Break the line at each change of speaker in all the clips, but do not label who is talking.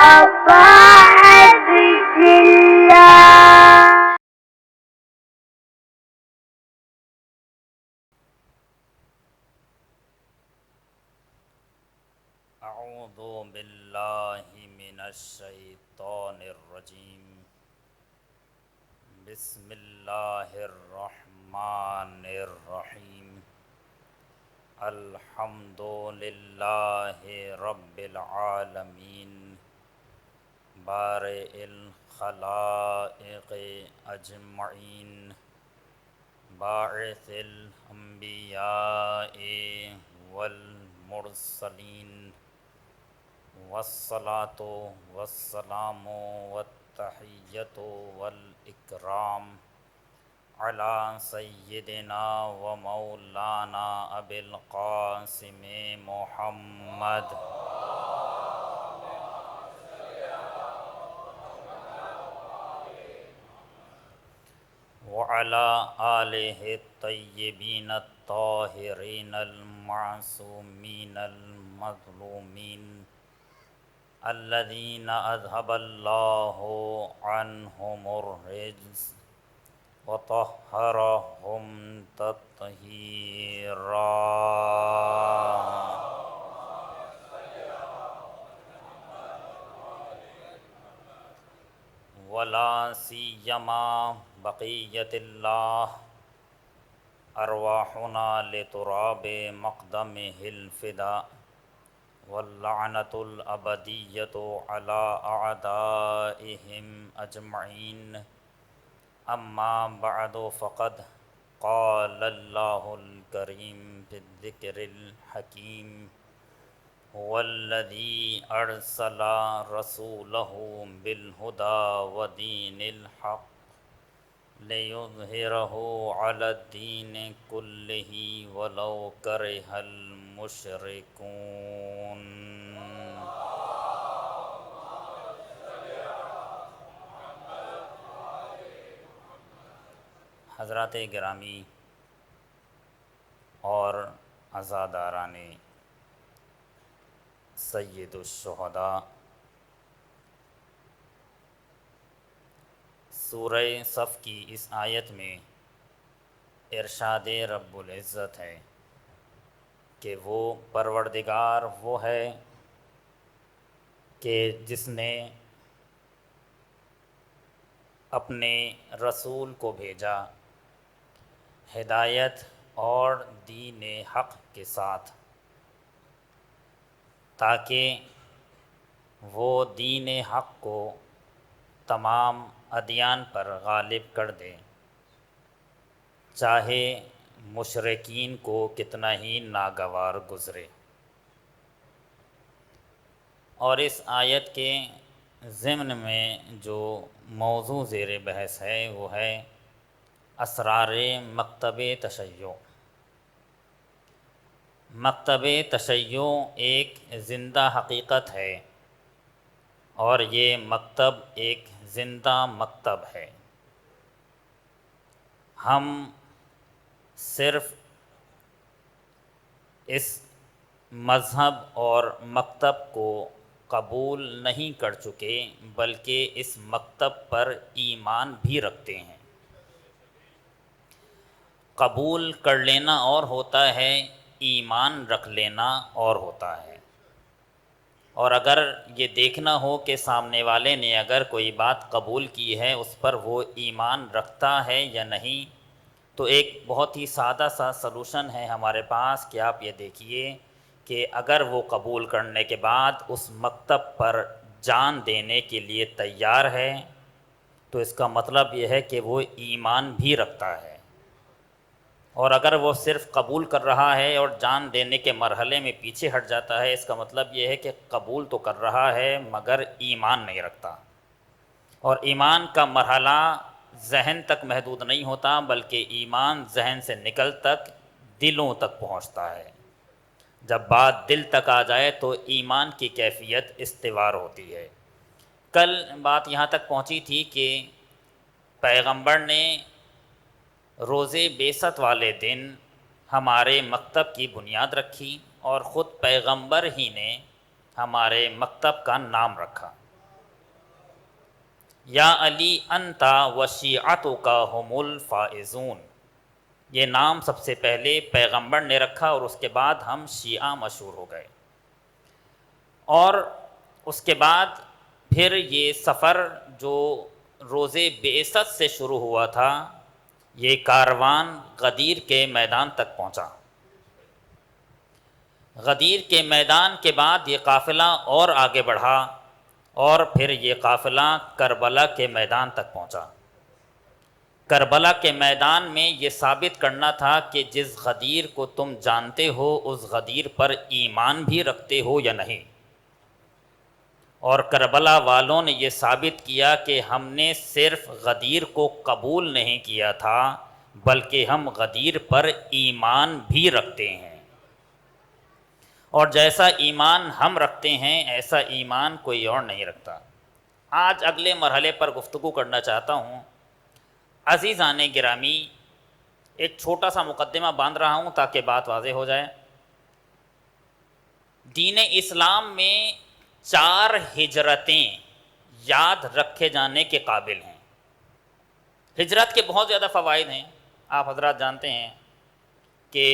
طاعة الله.
اعوذ باللہ من الشیطان الرجیم بسم اللہ الرحمن الرحیم الحمد للہ رب العالمین بارئ الخلائق اجمعین باعث الانبیاء والمرسلین والصلاة والسلام والتحیۃ والاکرام علی سیدنا و مولانا ابی القاسم محمد وعلی آلہ الطیبین الطاہرین المعصومین المظلومین الذین اذهب اللہ عنہم الرجس وطہرہم تطہیرا ولا سیما بقیت اللہ ارواحنا لتراب مقدمہ الفداء واللعنۃ الابدیۃ علی اعدائہم اجمعین اما بعد فقد قال اللہ الکریم فی الذکر الحکیم هو الذی ارسل رسولہ بالہدی ودین الحق لِیُظْہِرَهُ عَلَى الدِّینِ كُلِّهِ وَلَوْ كَرِهَ الْمُشْرِكُونَ۔ حضرات گرامی اور عزاداران سید الشہداء، سورہ صف کی اس آیت میں ارشاد رب العزت ہے کہ وہ پروردگار وہ ہے کہ جس نے اپنے رسول کو بھیجا ہدایت اور دین حق کے ساتھ، تاکہ وہ دین حق کو تمام ادیان پر غالب کر دے، چاہے مشرکین کو کتنا ہی ناگوار گزرے۔ اور اس آیت کے ضمن میں جو موضوع زیر بحث ہے وہ ہے اسرار مکتب تشیع۔ مکتب تشیع ایک زندہ حقیقت ہے، اور یہ مکتب ایک زندہ مکتب ہے۔ ہم صرف اس مذہب اور مکتب کو قبول نہیں کر چکے بلکہ اس مکتب پر ایمان بھی رکھتے ہیں۔ قبول کر لینا اور ہوتا ہے، ایمان رکھ لینا اور ہوتا ہے۔ اور اگر یہ دیکھنا ہو کہ سامنے والے نے اگر کوئی بات قبول کی ہے اس پر وہ ایمان رکھتا ہے یا نہیں، تو ایک بہت ہی سادہ سا سلوشن ہے ہمارے پاس کہ آپ یہ دیکھیے کہ اگر وہ قبول کرنے کے بعد اس مکتب پر جان دینے کے لیے تیار ہے تو اس کا مطلب یہ ہے کہ وہ ایمان بھی رکھتا ہے۔ اور اگر وہ صرف قبول کر رہا ہے اور جان دینے کے مرحلے میں پیچھے ہٹ جاتا ہے، اس کا مطلب یہ ہے کہ قبول تو کر رہا ہے مگر ایمان نہیں رکھتا۔ اور ایمان کا مرحلہ ذہن تک محدود نہیں ہوتا بلکہ ایمان ذہن سے نکل تک دلوں تک پہنچتا ہے۔ جب بات دل تک آ جائے تو ایمان کی کیفیت استوار ہوتی ہے۔ کل بات یہاں تک پہنچی تھی کہ پیغمبر نے روز بعثت والے دن ہمارے مکتب کی بنیاد رکھی، اور خود پیغمبر ہی نے ہمارے مکتب کا نام رکھا۔ یا علی انتا وشیعتک هم الفائزون، یہ نام سب سے پہلے پیغمبر نے رکھا اور اس کے بعد ہم شیعہ مشہور ہو گئے، اور اس کے بعد پھر یہ سفر جو روز بعثت سے شروع ہوا تھا، یہ کاروان غدیر کے میدان تک پہنچا۔ غدیر کے میدان کے بعد یہ قافلہ اور آگے بڑھا، اور پھر یہ قافلہ کربلا کے میدان تک پہنچا۔ کربلا کے میدان میں یہ ثابت کرنا تھا کہ جس غدیر کو تم جانتے ہو اس غدیر پر ایمان بھی رکھتے ہو یا نہیں، اور کربلا والوں نے یہ ثابت کیا کہ ہم نے صرف غدیر کو قبول نہیں کیا تھا بلکہ ہم غدیر پر ایمان بھی رکھتے ہیں، اور جیسا ایمان ہم رکھتے ہیں ایسا ایمان کوئی اور نہیں رکھتا۔ آج اگلے مرحلے پر گفتگو کرنا چاہتا ہوں۔ عزیزان گرامی، ایک چھوٹا سا مقدمہ باندھ رہا ہوں تاکہ بات واضح ہو جائے۔ دین اسلام میں 4 ہجرتیں یاد رکھے جانے کے قابل ہیں۔ ہجرت کے بہت زیادہ فوائد ہیں، آپ حضرات جانتے ہیں کہ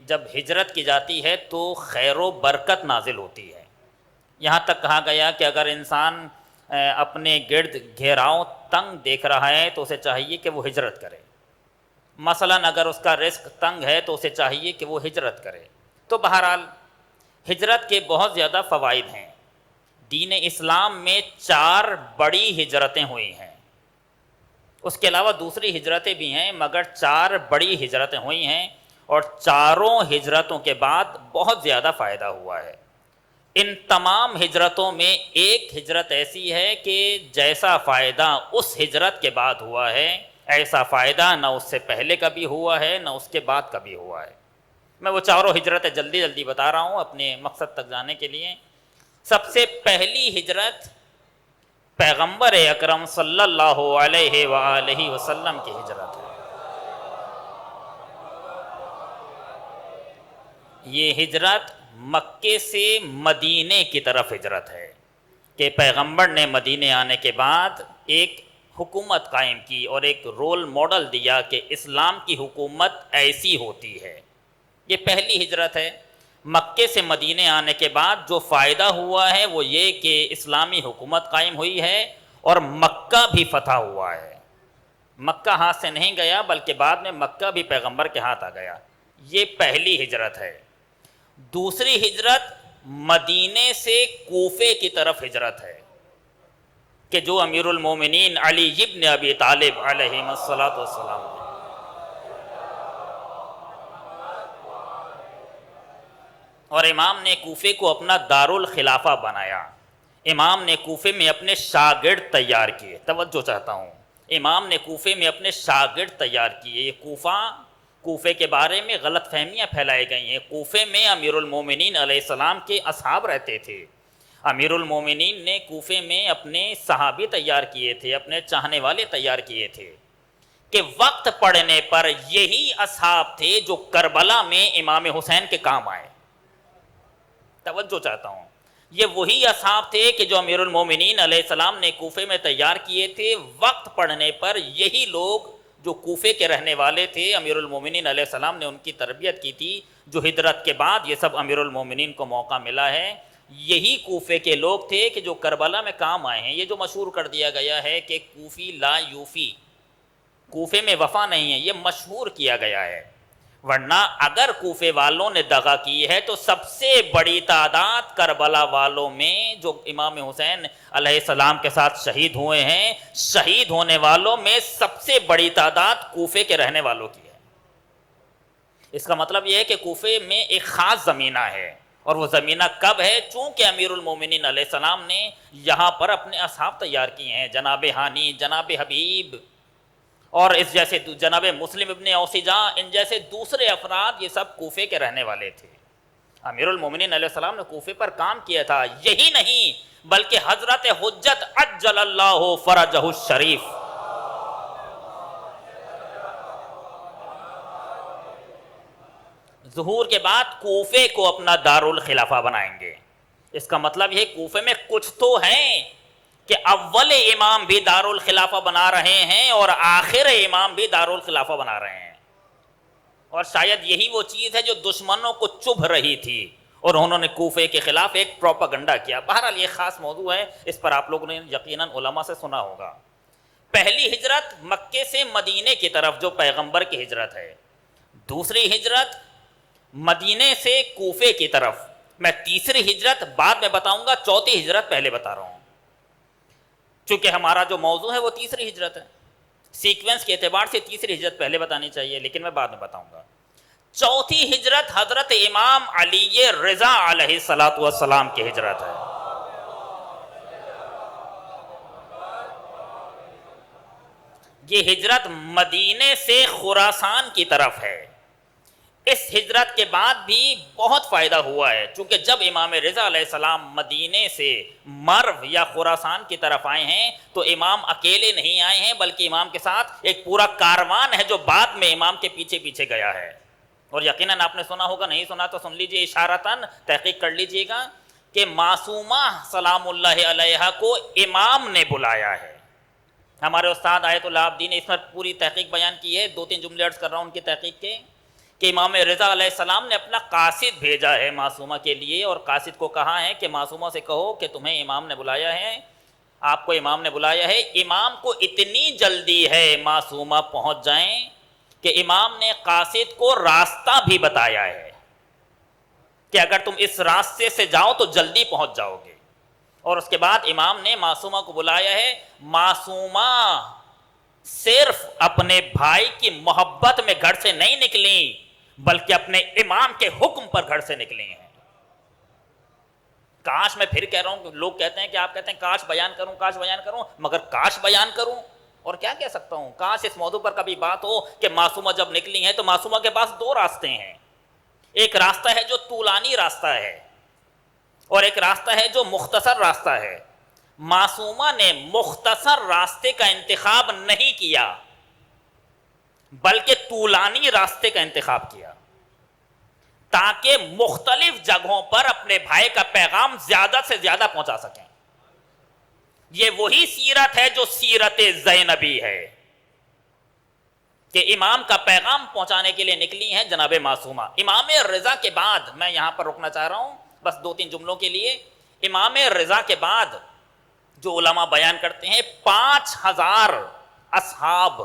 جب ہجرت کی جاتی ہے تو خیر و برکت نازل ہوتی ہے۔ یہاں تک کہا گیا کہ اگر انسان اپنے گرد گھیراؤ تنگ دیکھ رہا ہے تو اسے چاہیے کہ وہ ہجرت کرے، مثلا اگر اس کا رزق تنگ ہے تو اسے چاہیے کہ وہ ہجرت کرے۔ تو بہرحال ہجرت کے بہت زیادہ فوائد ہیں۔ دین اسلام میں 4 بڑی ہجرتیں ہوئی ہیں، اس کے علاوہ دوسری ہجرتیں بھی ہیں، مگر 4 بڑی ہجرتیں ہوئی ہیں، اور چاروں ہجرتوں کے بعد بہت زیادہ فائدہ ہوا ہے۔ ان تمام ہجرتوں میں ایک ہجرت ایسی ہے کہ جیسا فائدہ اس ہجرت کے بعد ہوا ہے ایسا فائدہ نہ اس سے پہلے کبھی ہوا ہے نہ اس کے بعد کبھی ہوا ہے۔ میں وہ چاروں ہجرتیں جلدی جلدی بتا رہا ہوں اپنے مقصد تک جانے کے لیے۔ سب سے پہلی ہجرت پیغمبر اکرم صلی اللہ علیہ وآلہ وسلم کی ہجرت ہے۔ یہ ہجرت مکے سے مدینے کی طرف ہجرت ہے کہ پیغمبر نے مدینے آنے کے بعد ایک حکومت قائم کی اور ایک رول ماڈل دیا کہ اسلام کی حکومت ایسی ہوتی ہے۔ یہ پہلی ہجرت ہے۔ مکے سے مدینے آنے کے بعد جو فائدہ ہوا ہے وہ یہ کہ اسلامی حکومت قائم ہوئی ہے اور مکہ بھی فتح ہوا ہے۔ مکہ ہاتھ سے نہیں گیا بلکہ بعد میں مکہ بھی پیغمبر کے ہاتھ آ گیا۔ یہ پہلی ہجرت ہے۔ دوسری ہجرت مدینے سے کوفے کی طرف ہجرت ہے کہ جو امیر المومنین علی ابن ابی طالب علیہ الصلاۃ والسلام نے، اور امام نے کوفے کو اپنا دارالخلافہ بنایا۔ امام نے کوفے میں اپنے شاگرد تیار کیے، توجہ چاہتا ہوں، امام نے کوفے میں اپنے شاگرد تیار کیے۔ یہ کوفے کے بارے میں غلط فہمیاں پھیلائی گئی ہیں۔ کوفے میں امیر المومنین علیہ السلام کے اصحاب رہتے تھے۔ امیر المومنین نے کوفے میں اپنے صحابی تیار کیے تھے، اپنے چاہنے والے تیار کیے تھے کہ وقت پڑنے پر یہی اصحاب تھے جو کربلا میں امام حسین کے کام آئے۔ توجہ چاہتا ہوں، یہ وہی اصحاب تھے کہ جو امیر المومنین علیہ السلام نے کوفے میں تیار کیے تھے۔ وقت پڑنے پر یہی لوگ جو کوفے کے رہنے والے تھے، امیر المومنین علیہ السلام نے ان کی تربیت کی تھی، جو ہجرت کے بعد یہ سب امیر المومنین کو موقع ملا ہے، یہی کوفے کے لوگ تھے کہ جو کربلا میں کام آئے ہیں۔ یہ جو مشہور کر دیا گیا ہے کہ کوفی لا یوفی، کوفے میں وفا نہیں ہے، یہ مشہور کیا گیا ہے، ورنہ اگر کوفے والوں نے دغا کی ہے تو سب سے بڑی تعداد کربلا والوں میں جو امام حسین علیہ السلام کے ساتھ شہید ہوئے ہیں، شہید ہونے والوں میں سب سے بڑی تعداد کوفے کے رہنے والوں کی ہے۔ اس کا مطلب یہ ہے کہ کوفے میں ایک خاص زمینہ ہے، اور وہ زمینہ کب ہے؟ چونکہ امیر المومنین علیہ السلام نے یہاں پر اپنے اصحاب تیار کیے ہیں، جناب ہانی، جناب حبیب، اور اس جیسے جناب مسلم ابن اوسیجا، ان جیسے دوسرے افراد، یہ سب کوفے کے رہنے والے تھے۔ امیر المومنین علیہ السلام نے کوفے پر کام کیا تھا۔ یہی نہیں بلکہ حضرت حجت عجل اللہ فرجہ الشریف، ظہور کے بعد کوفے کو اپنا دارالخلافہ بنائیں گے۔ اس کا مطلب یہ کوفے میں کچھ تو ہیں، کہ اول امام بھی دارالخلافہ بنا رہے ہیں اور آخر امام بھی دارالخلافہ بنا رہے ہیں، اور شاید یہی وہ چیز ہے جو دشمنوں کو چبھ رہی تھی اور انہوں نے کوفے کے خلاف ایک پروپیگنڈا کیا۔ بہرحال یہ خاص موضوع ہے، اس پر آپ لوگوں نے یقیناً علماء سے سنا ہوگا۔ پہلی ہجرت مکے سے مدینے کی طرف جو پیغمبر کی ہجرت ہے، دوسری ہجرت مدینے سے کوفے کی طرف، میں تیسری ہجرت بعد میں بتاؤں گا، چوتھی ہجرت پہلے بتا رہا ہوں، چونکہ ہمارا جو موضوع ہے وہ تیسری ہجرت ہے، سیکوینس کے اعتبار سے تیسری ہجرت پہلے بتانی چاہیے، لیکن میں بعد میں بتاؤں گا۔ چوتھی ہجرت حضرت امام علی رضا علیہ السلام کی ہجرت ہے۔ یہ ہجرت مدینے سے خراسان کی طرف ہے۔ اس ہجرت کے بعد بھی بہت فائدہ ہوا ہے، چونکہ جب امام رضا علیہ السلام مدینے سے مرو یا خراسان کی طرف آئے ہیں تو امام اکیلے نہیں آئے ہیں، بلکہ امام کے ساتھ ایک پورا کاروان ہے جو بعد میں امام کے پیچھے پیچھے گیا ہے۔ اور یقیناً آپ نے سنا ہوگا، نہیں سنا تو سن لیجئے، اشارتاً تحقیق کر لیجئے گا کہ معصومہ سلام اللہ علیہا کو امام نے بلایا ہے۔ ہمارے استاد آیت اللہ عابدی نے اس میں پوری تحقیق بیان کی ہے، 2-3 جملے عرض کر رہا ہوں ان کی تحقیق کے، کہ امام رضا علیہ السلام نے اپنا قاصد بھیجا ہے معصومہ کے لیے، اور قاصد کو کہا ہے کہ معصومہ سے کہو کہ تمہیں امام نے بلایا ہے، آپ کو امام نے بلایا ہے۔ امام کو اتنی جلدی ہے معصومہ پہنچ جائیں کہ امام نے قاصد کو راستہ بھی بتایا ہے کہ اگر تم اس راستے سے جاؤ تو جلدی پہنچ جاؤ گے۔ اور اس کے بعد امام نے معصومہ کو بلایا ہے۔ معصومہ صرف اپنے بھائی کی محبت میں گھر سے نہیں نکلی، بلکہ اپنے امام کے حکم پر گھر سے نکلی ہیں۔ کاش، میں پھر کہہ رہا ہوں، لوگ کہتے ہیں کہ آپ کہتے ہیں کاش بیان کروں، کاش بیان کروں، مگر کاش بیان کروں اور کیا کہہ سکتا ہوں؟ کاش اس موضوع پر کبھی بات ہو کہ معصومہ جب نکلی ہیں تو معصومہ کے پاس 2 راستے ہیں، ایک راستہ ہے جو طولانی راستہ ہے اور ایک راستہ ہے جو مختصر راستہ ہے۔ معصومہ نے مختصر راستے کا انتخاب نہیں کیا، بلکہ طولانی راستے کا انتخاب کیا، تاکہ مختلف جگہوں پر اپنے بھائی کا پیغام زیادہ سے زیادہ پہنچا سکیں۔ یہ وہی سیرت ہے جو سیرت زینبی ہے کہ امام کا پیغام پہنچانے کے لیے نکلی ہیں جناب معصومہ۔ امام رضا کے بعد، میں یہاں پر رکنا چاہ رہا ہوں بس 2-3 جملوں کے لیے، امام رضا کے بعد جو علماء بیان کرتے ہیں 5000 اصحاب،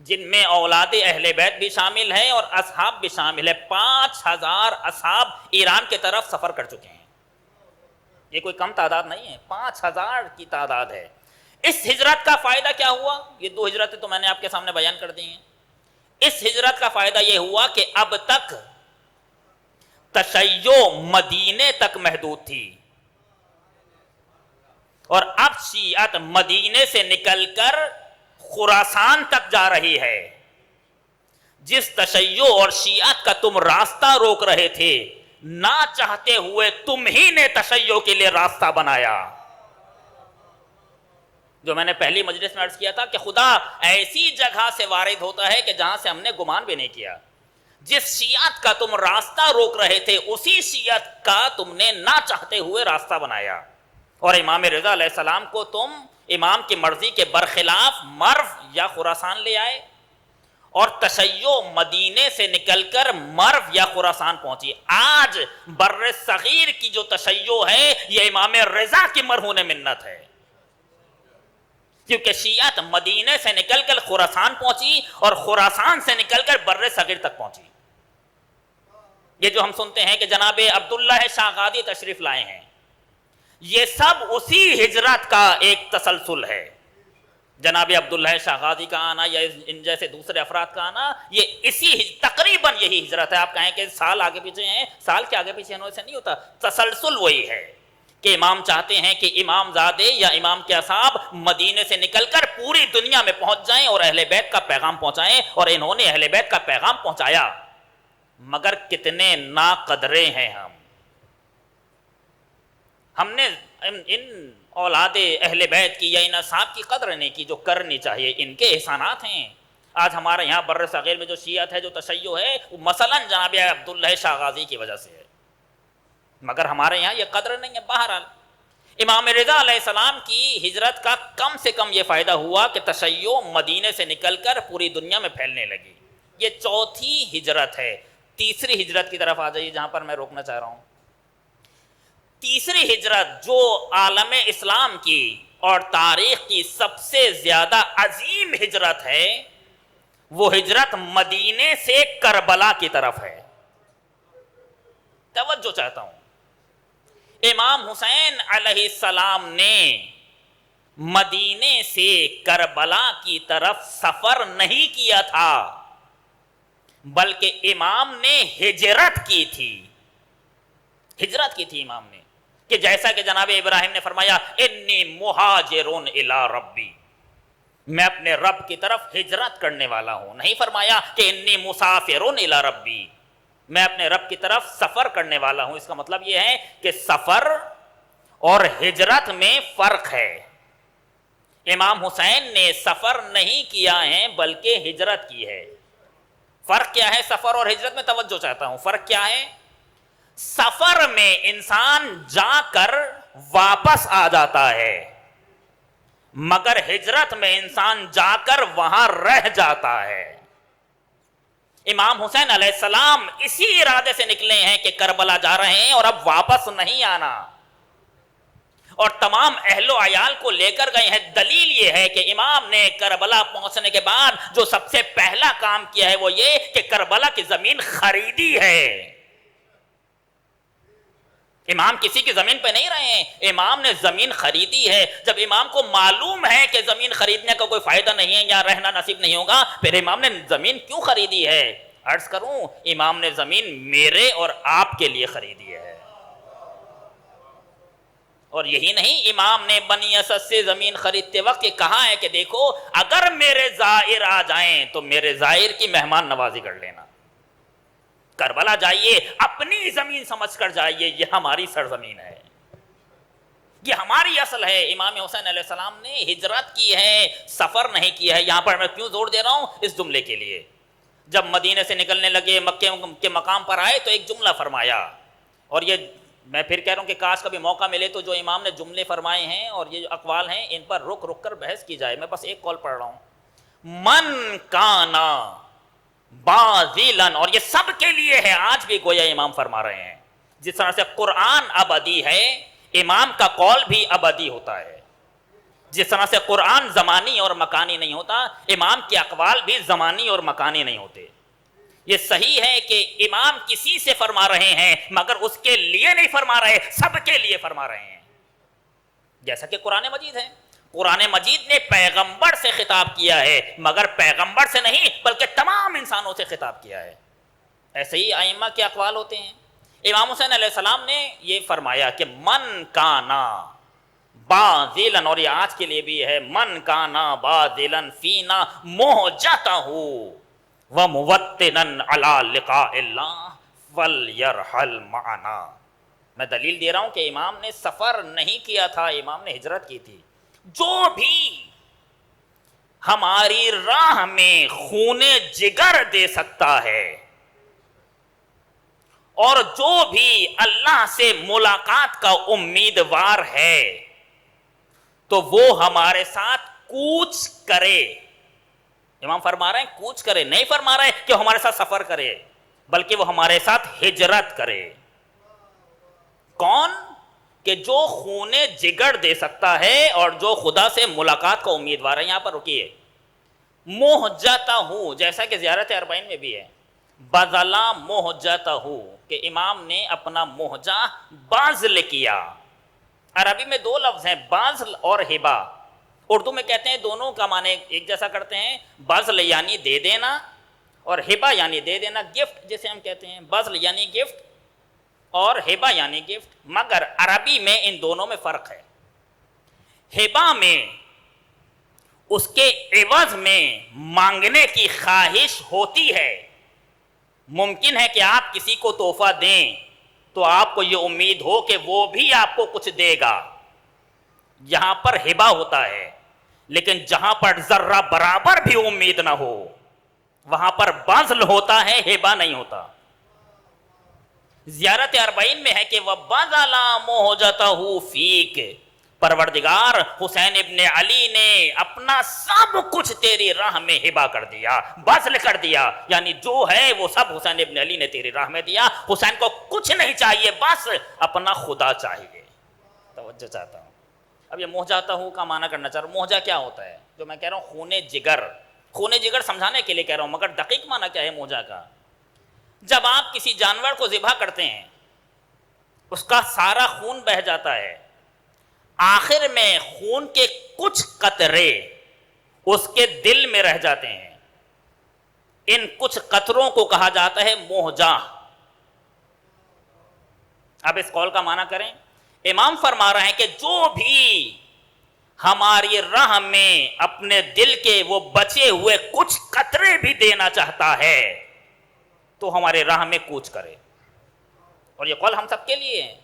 جن میں اولاد اہل بیت بھی شامل ہیں اور اصحاب بھی شامل ہے، 5000 اصحاب ایران کے طرف سفر کر چکے ہیں۔ یہ کوئی کم تعداد نہیں ہے، 5000 کی تعداد ہے۔ اس ہجرت کا فائدہ کیا ہوا؟ یہ 2 ہجرتیں تو میں نے آپ کے سامنے بیان کر دی ہیں۔ اس ہجرت کا فائدہ یہ ہوا کہ اب تک تشیع مدینے تک محدود تھی، اور اب شیعت مدینے سے نکل کر خراسان تک جا رہی ہے۔ جس تشیع اور شیعت کا تم راستہ روک رہے تھے، نہ چاہتے ہوئے تم ہی نے تشیع کے لیے راستہ بنایا۔ جو میں نے پہلی مجلس میں عرض کیا تھا کہ خدا ایسی جگہ سے وارد ہوتا ہے کہ جہاں سے ہم نے گمان بھی نہیں کیا۔ جس شیعت کا تم راستہ روک رہے تھے، اسی شیعت کا تم نے نہ چاہتے ہوئے راستہ بنایا، اور امام رضا علیہ السلام کو تم امام کی مرضی کے برخلاف مرو یا خراسان لے آئے، اور تشیع مدینے سے نکل کر مرو یا خراسان پہنچی۔ آج بر صغیر کی جو تشیع ہے یہ امام رضا کی مرہون منت ہے، کیونکہ شیعت مدینے سے نکل کر خراسان پہنچی اور خراسان سے نکل کر بر صغیر تک پہنچی۔ یہ جو ہم سنتے ہیں کہ جناب عبداللہ شاغادی تشریف لائے ہیں، یہ سب اسی ہجرت کا ایک تسلسل ہے۔ جناب عبداللہ شاغادی کا آنا یا ان جیسے دوسرے افراد کا آنا، یہ تقریباً یہی ہجرت ہے۔ آپ کہیں کہ سال آگے پیچھے ہیں، سال کے آگے پیچھے سے نہیں ہوتا، تسلسل وہی ہے کہ امام چاہتے ہیں کہ امام زادے یا امام کے اصحاب مدینے سے نکل کر پوری دنیا میں پہنچ جائیں اور اہل بیت کا پیغام پہنچائیں، اور انہوں نے اہل بیت کا پیغام پہنچایا۔ مگر کتنے ناقدرے ہیں ہم نے ان اولاد اہل بیت کی یا ان اصحاب کی قدر نہیں کی جو کرنی چاہیے۔ ان کے احسانات ہیں۔ آج ہمارے یہاں بر صغیر میں جو شیعت ہے، جو تشیع ہے، وہ مثلاً جناب عبداللہ شاغازی کی وجہ سے ہے، مگر ہمارے یہاں یہ قدر نہیں ہے۔ بہرحال امام رضا علیہ السلام کی ہجرت کا کم سے کم یہ فائدہ ہوا کہ تشیع مدینے سے نکل کر پوری دنیا میں پھیلنے لگی. یہ چوتھی ہجرت ہے. تیسری ہجرت کی طرف آ جائیے جہاں پر میں روکنا چاہ رہا ہوں. تیسری ہجرت جو عالم اسلام کی اور تاریخ کی سب سے زیادہ عظیم ہجرت ہے وہ ہجرت مدینے سے کربلا کی طرف ہے. توجہ چاہتا ہوں. امام حسین علیہ السلام نے مدینے سے کربلا کی طرف سفر نہیں کیا تھا بلکہ امام نے ہجرت کی تھی. ہجرت کی تھی امام نے کہ جیسا کہ جناب ابراہیم نے فرمایا انی مہاجرون الی ربی، میں اپنے رب کی طرف ہجرت کرنے والا ہوں. نہیں فرمایا کہ انی مسافرون الی ربی، میں اپنے رب کی طرف سفر کرنے والا ہوں. اس کا مطلب یہ ہے کہ سفر اور ہجرت میں فرق ہے. امام حسین نے سفر نہیں کیا ہے بلکہ ہجرت کی ہے. فرق کیا ہے سفر اور ہجرت میں؟ توجہ چاہتا ہوں. فرق کیا ہے؟ سفر میں انسان جا کر واپس آ جاتا ہے مگر ہجرت میں انسان جا کر وہاں رہ جاتا ہے. امام حسین علیہ السلام اسی ارادے سے نکلے ہیں کہ کربلا جا رہے ہیں اور اب واپس نہیں آنا، اور تمام اہل و عیال کو لے کر گئے ہیں. دلیل یہ ہے کہ امام نے کربلا پہنچنے کے بعد جو سب سے پہلا کام کیا ہے وہ یہ کہ کربلا کی زمین خریدی ہے. امام کسی کی زمین پہ نہیں رہے ہیں، امام نے زمین خریدی ہے. جب امام کو معلوم ہے کہ زمین خریدنے کا کوئی فائدہ نہیں ہے یا رہنا نصیب نہیں ہوگا، پھر امام نے زمین کیوں خریدی ہے؟ عرض کروں، امام نے زمین میرے اور آپ کے لیے خریدی ہے. اور یہی نہیں، امام نے بنی اسد سے زمین خریدتے وقت یہ کہا ہے کہ دیکھو اگر میرے زائر آ جائیں تو میرے زائر کی مہمان نوازی کر لینا. کربلا جائیے اپنی زمین سمجھ کر جائیے، یہ ہماری سرزمین ہے، یہ ہماری اصل ہے. امام حسین علیہ السلام نے ہجرت کی ہے، سفر نہیں کیا ہے. یہاں پر میں کیوں زور دے رہا ہوں؟ اس جملے کے لیے. جب مدینے سے نکلنے لگے، مکے کے مقام پر آئے تو ایک جملہ فرمایا، اور یہ میں پھر کہہ رہا ہوں کہ کاش کبھی موقع ملے تو جو امام نے جملے فرمائے ہیں اور یہ جو اقوال ہیں ان پر رک رک کر بحث کی جائے. میں بس ایک قول پڑھ رہا ہوں، من کانا باذلن، اور یہ سب کے لیے ہے. آج بھی گویا امام فرما رہے ہیں جس طرح سے قرآن ابدی ہے، امام کا قول بھی ابدی ہوتا ہے. جس طرح سے قرآن زمانی اور مکانی نہیں ہوتا، امام کے اقوال بھی زمانی اور مکانی نہیں ہوتے. یہ صحیح ہے کہ امام کسی سے فرما رہے ہیں مگر اس کے لیے نہیں فرما رہے، سب کے لیے فرما رہے ہیں. جیسا کہ قرآن مجید ہے، قرآن مجید نے پیغمبر سے خطاب کیا ہے مگر پیغمبر سے نہیں بلکہ تمام انسانوں سے خطاب کیا ہے. ایسے ہی ائمہ کے اقوال ہوتے ہیں. امام حسین علیہ السلام نے یہ فرمایا کہ من کانا باذلن، اور یہ آج کے لیے بھی ہے، من کانا باذلن فینا محجتہ وموطنا علی لقاء اللہ فلیرحل معنا. میں دلیل دے رہا ہوں کہ امام نے سفر نہیں کیا تھا، امام نے ہجرت کی تھی. جو بھی ہماری راہ میں خون جگر دے سکتا ہے اور جو بھی اللہ سے ملاقات کا امیدوار ہے تو وہ ہمارے ساتھ کوچ کرے. امام فرما رہے ہیں کوچ کرے، نہیں فرما رہے کہ ہمارے ساتھ سفر کرے بلکہ وہ ہمارے ساتھ ہجرت کرے. کون؟ کہ جو خون جگر دے سکتا ہے اور جو خدا سے ملاقات کا امیدوار ہے. یہاں پر رکیے، محجتہ، جیسا کہ زیارت اربعین میں بھی ہے، بذلا محجتہ، کہ امام نے اپنا محجہ باذل کیا. عربی میں دو لفظ ہیں، باذل اور ہبہ. اردو میں کہتے ہیں دونوں کا معنی ایک جیسا کرتے ہیں. بذل یعنی دے دینا اور ہبہ یعنی دے دینا، گفٹ جسے ہم کہتے ہیں. بذل یعنی گفٹ اور ہبہ یعنی گفٹ، مگر عربی میں ان دونوں میں فرق ہے. ہبہ میں اس کے عوض میں مانگنے کی خواہش ہوتی ہے. ممکن ہے کہ آپ کسی کو تحفہ دیں تو آپ کو یہ امید ہو کہ وہ بھی آپ کو کچھ دے گا، یہاں پر ہبہ ہوتا ہے. لیکن جہاں پر ذرہ برابر بھی امید نہ ہو وہاں پر بذل ہوتا ہے، ہبہ نہیں ہوتا. زیارت اربعین میں ہے کہ وَبَذَلَ مُحْجَتَهُ فِيكَ، پروردگار حسین ابن علی نے اپنا سب کچھ تیری راہ میں ہبہ کر دیا، بذل کر دیا، یعنی جو ہے وہ سب حسین ابن علی نے تیری راہ میں دیا. حسین کو کچھ نہیں چاہیے، بس اپنا خدا چاہیے. توجہ چاہتا ہوں. اب یہ موجاتا ہوں کا معنی کرنا چاہ رہا ہوں. موجا کیا ہوتا ہے؟ جو میں کہہ رہا ہوں خون جگر، خون جگر سمجھانے کے لیے کہہ رہا ہوں، مگر دقیق معنی کیا ہے موجا کا؟ جب آپ کسی جانور کو ذبح کرتے ہیں، اس کا سارا خون بہہ جاتا ہے، آخر میں خون کے کچھ قطرے اس کے دل میں رہ جاتے ہیں. ان کچھ قطروں کو کہا جاتا ہے موجا. اب اس قول کا معنی کریں. امام فرما رہے ہیں کہ جو بھی ہماری راہ میں اپنے دل کے وہ بچے ہوئے کچھ قطرے بھی دینا چاہتا ہے تو ہمارے راہ میں کوچ کرے. اور یہ قول ہم سب کے لیے ہے.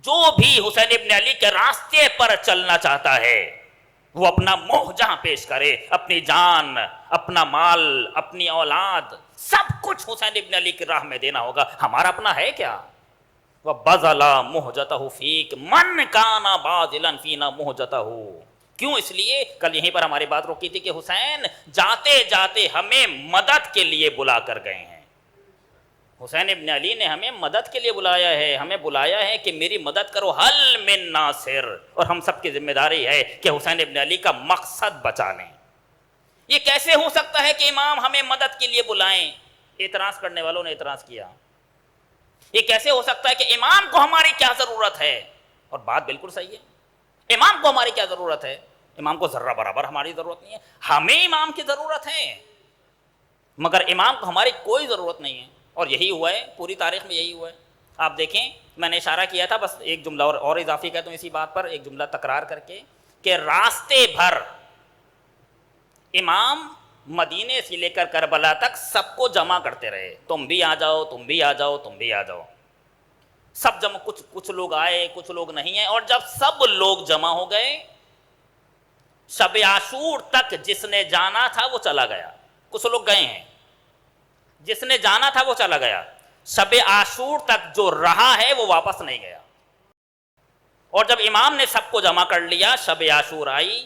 جو بھی حسین ابن علی کے راستے پر چلنا چاہتا ہے وہ اپنا موجہ پیش کرے، اپنی جان، اپنا مال، اپنی اولاد، سب کچھ حسین ابن علی کی راہ میں دینا ہوگا. ہمارا اپنا ہے کیا؟ وَبَذَلَ مُحْجَتَهُ فِيكَ مَنْ كَانَ بَاذِلًا فِينَا مُحْجَتَهُ. کیوں؟ اس لیے کل یہیں پر ہماری بات روکی تھی کہ حسین جاتے جاتے ہمیں مدد کے لیے بلا کر گئے ہیں. حسین ابن علی نے ہمیں مدد کے لیے بلایا ہے، ہمیں بلایا ہے کہ میری مدد کرو، حل من ناصر. اور ہم سب کی ذمہ داری ہے کہ حسین ابن علی کا مقصد بچا لیں. یہ کیسے ہو سکتا ہے کہ امام ہمیں مدد کے لیے بلائیں؟ اعتراض کرنے والوں نے اعتراض کیا. یہ کیسے ہو سکتا ہے کہ امام کو ہماری کیا ضرورت ہے؟ اور بات بالکل صحیح ہے. امام کو ہماری کیا ضرورت ہے؟ امام کو ذرہ برابر ہماری ضرورت نہیں ہے. ہمیں امام کی ضرورت ہے مگر امام کو ہماری کوئی ضرورت نہیں ہے. اور یہی ہوا ہے، پوری تاریخ میں یہی ہوا ہے. آپ دیکھیں، میں نے اشارہ کیا تھا، بس ایک جملہ اور اضافی کہتا ہوں اسی بات پر، ایک جملہ تکرار کر کے، کہ راستے بھر امام مدینے سے لے کر کربلا تک سب کو جمع کرتے رہے. تم بھی آ جاؤ، تم بھی آ جاؤ، تم بھی آ جاؤ. سب جمع، کچھ لوگ آئے، کچھ لوگ نہیں ہیں. اور جب سب لوگ جمع ہو گئے، شب عاشور تک جس نے جانا تھا وہ چلا گیا. کچھ لوگ گئے ہیں، جس نے جانا تھا وہ چلا گیا. شب عاشور تک جو رہا ہے وہ واپس نہیں گیا. اور جب امام نے سب کو جمع کر لیا، شب عاشور آئی،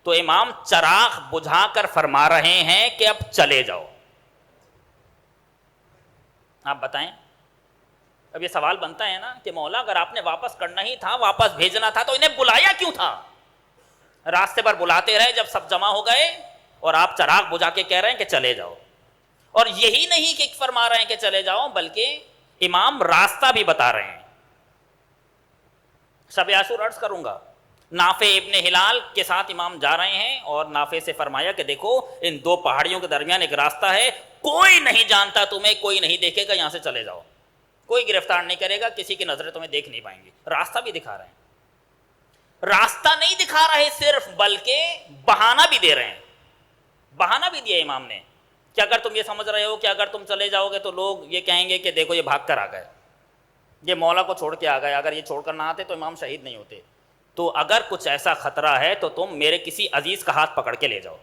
تو امام چراغ بجھا کر فرما رہے ہیں کہ اب چلے جاؤ. آپ بتائیں، اب یہ سوال بنتا ہے نا کہ مولا اگر آپ نے واپس کرنا ہی تھا، واپس بھیجنا تھا، تو انہیں بلایا کیوں تھا؟ راستے پر بلاتے رہے جب سب جمع ہو گئے، اور آپ چراغ بجھا کے کہہ رہے ہیں کہ چلے جاؤ. اور یہی نہیں کہ فرما رہے ہیں کہ چلے جاؤ، بلکہ امام راستہ بھی بتا رہے ہیں. شب عاشور عرض کروں گا، نافع ابن ہلال کے ساتھ امام جا رہے ہیں، اور نافع سے فرمایا کہ دیکھو ان دو پہاڑیوں کے درمیان ایک راستہ ہے، کوئی نہیں جانتا تمہیں، کوئی نہیں دیکھے گا، یہاں سے چلے جاؤ. کوئی گرفتار نہیں کرے گا، کسی کی نظریں تمہیں دیکھ نہیں پائیں گی. راستہ بھی دکھا رہے ہیں. راستہ نہیں دکھا رہے صرف، بلکہ بہانہ بھی دے رہے ہیں. بہانہ بھی دیا امام نے کہ اگر تم یہ سمجھ رہے ہو کہ اگر تم چلے جاؤ گے تو لوگ یہ کہیں گے کہ دیکھو یہ بھاگ کر آ گئے، یہ مولا کو چھوڑ کے آ گئے. اگر یہ چھوڑ کر نہ آتے تو امام شہید نہیں ہوتے. تو اگر کچھ ایسا خطرہ ہے تو تم میرے کسی عزیز کا ہاتھ پکڑ کے لے جاؤ.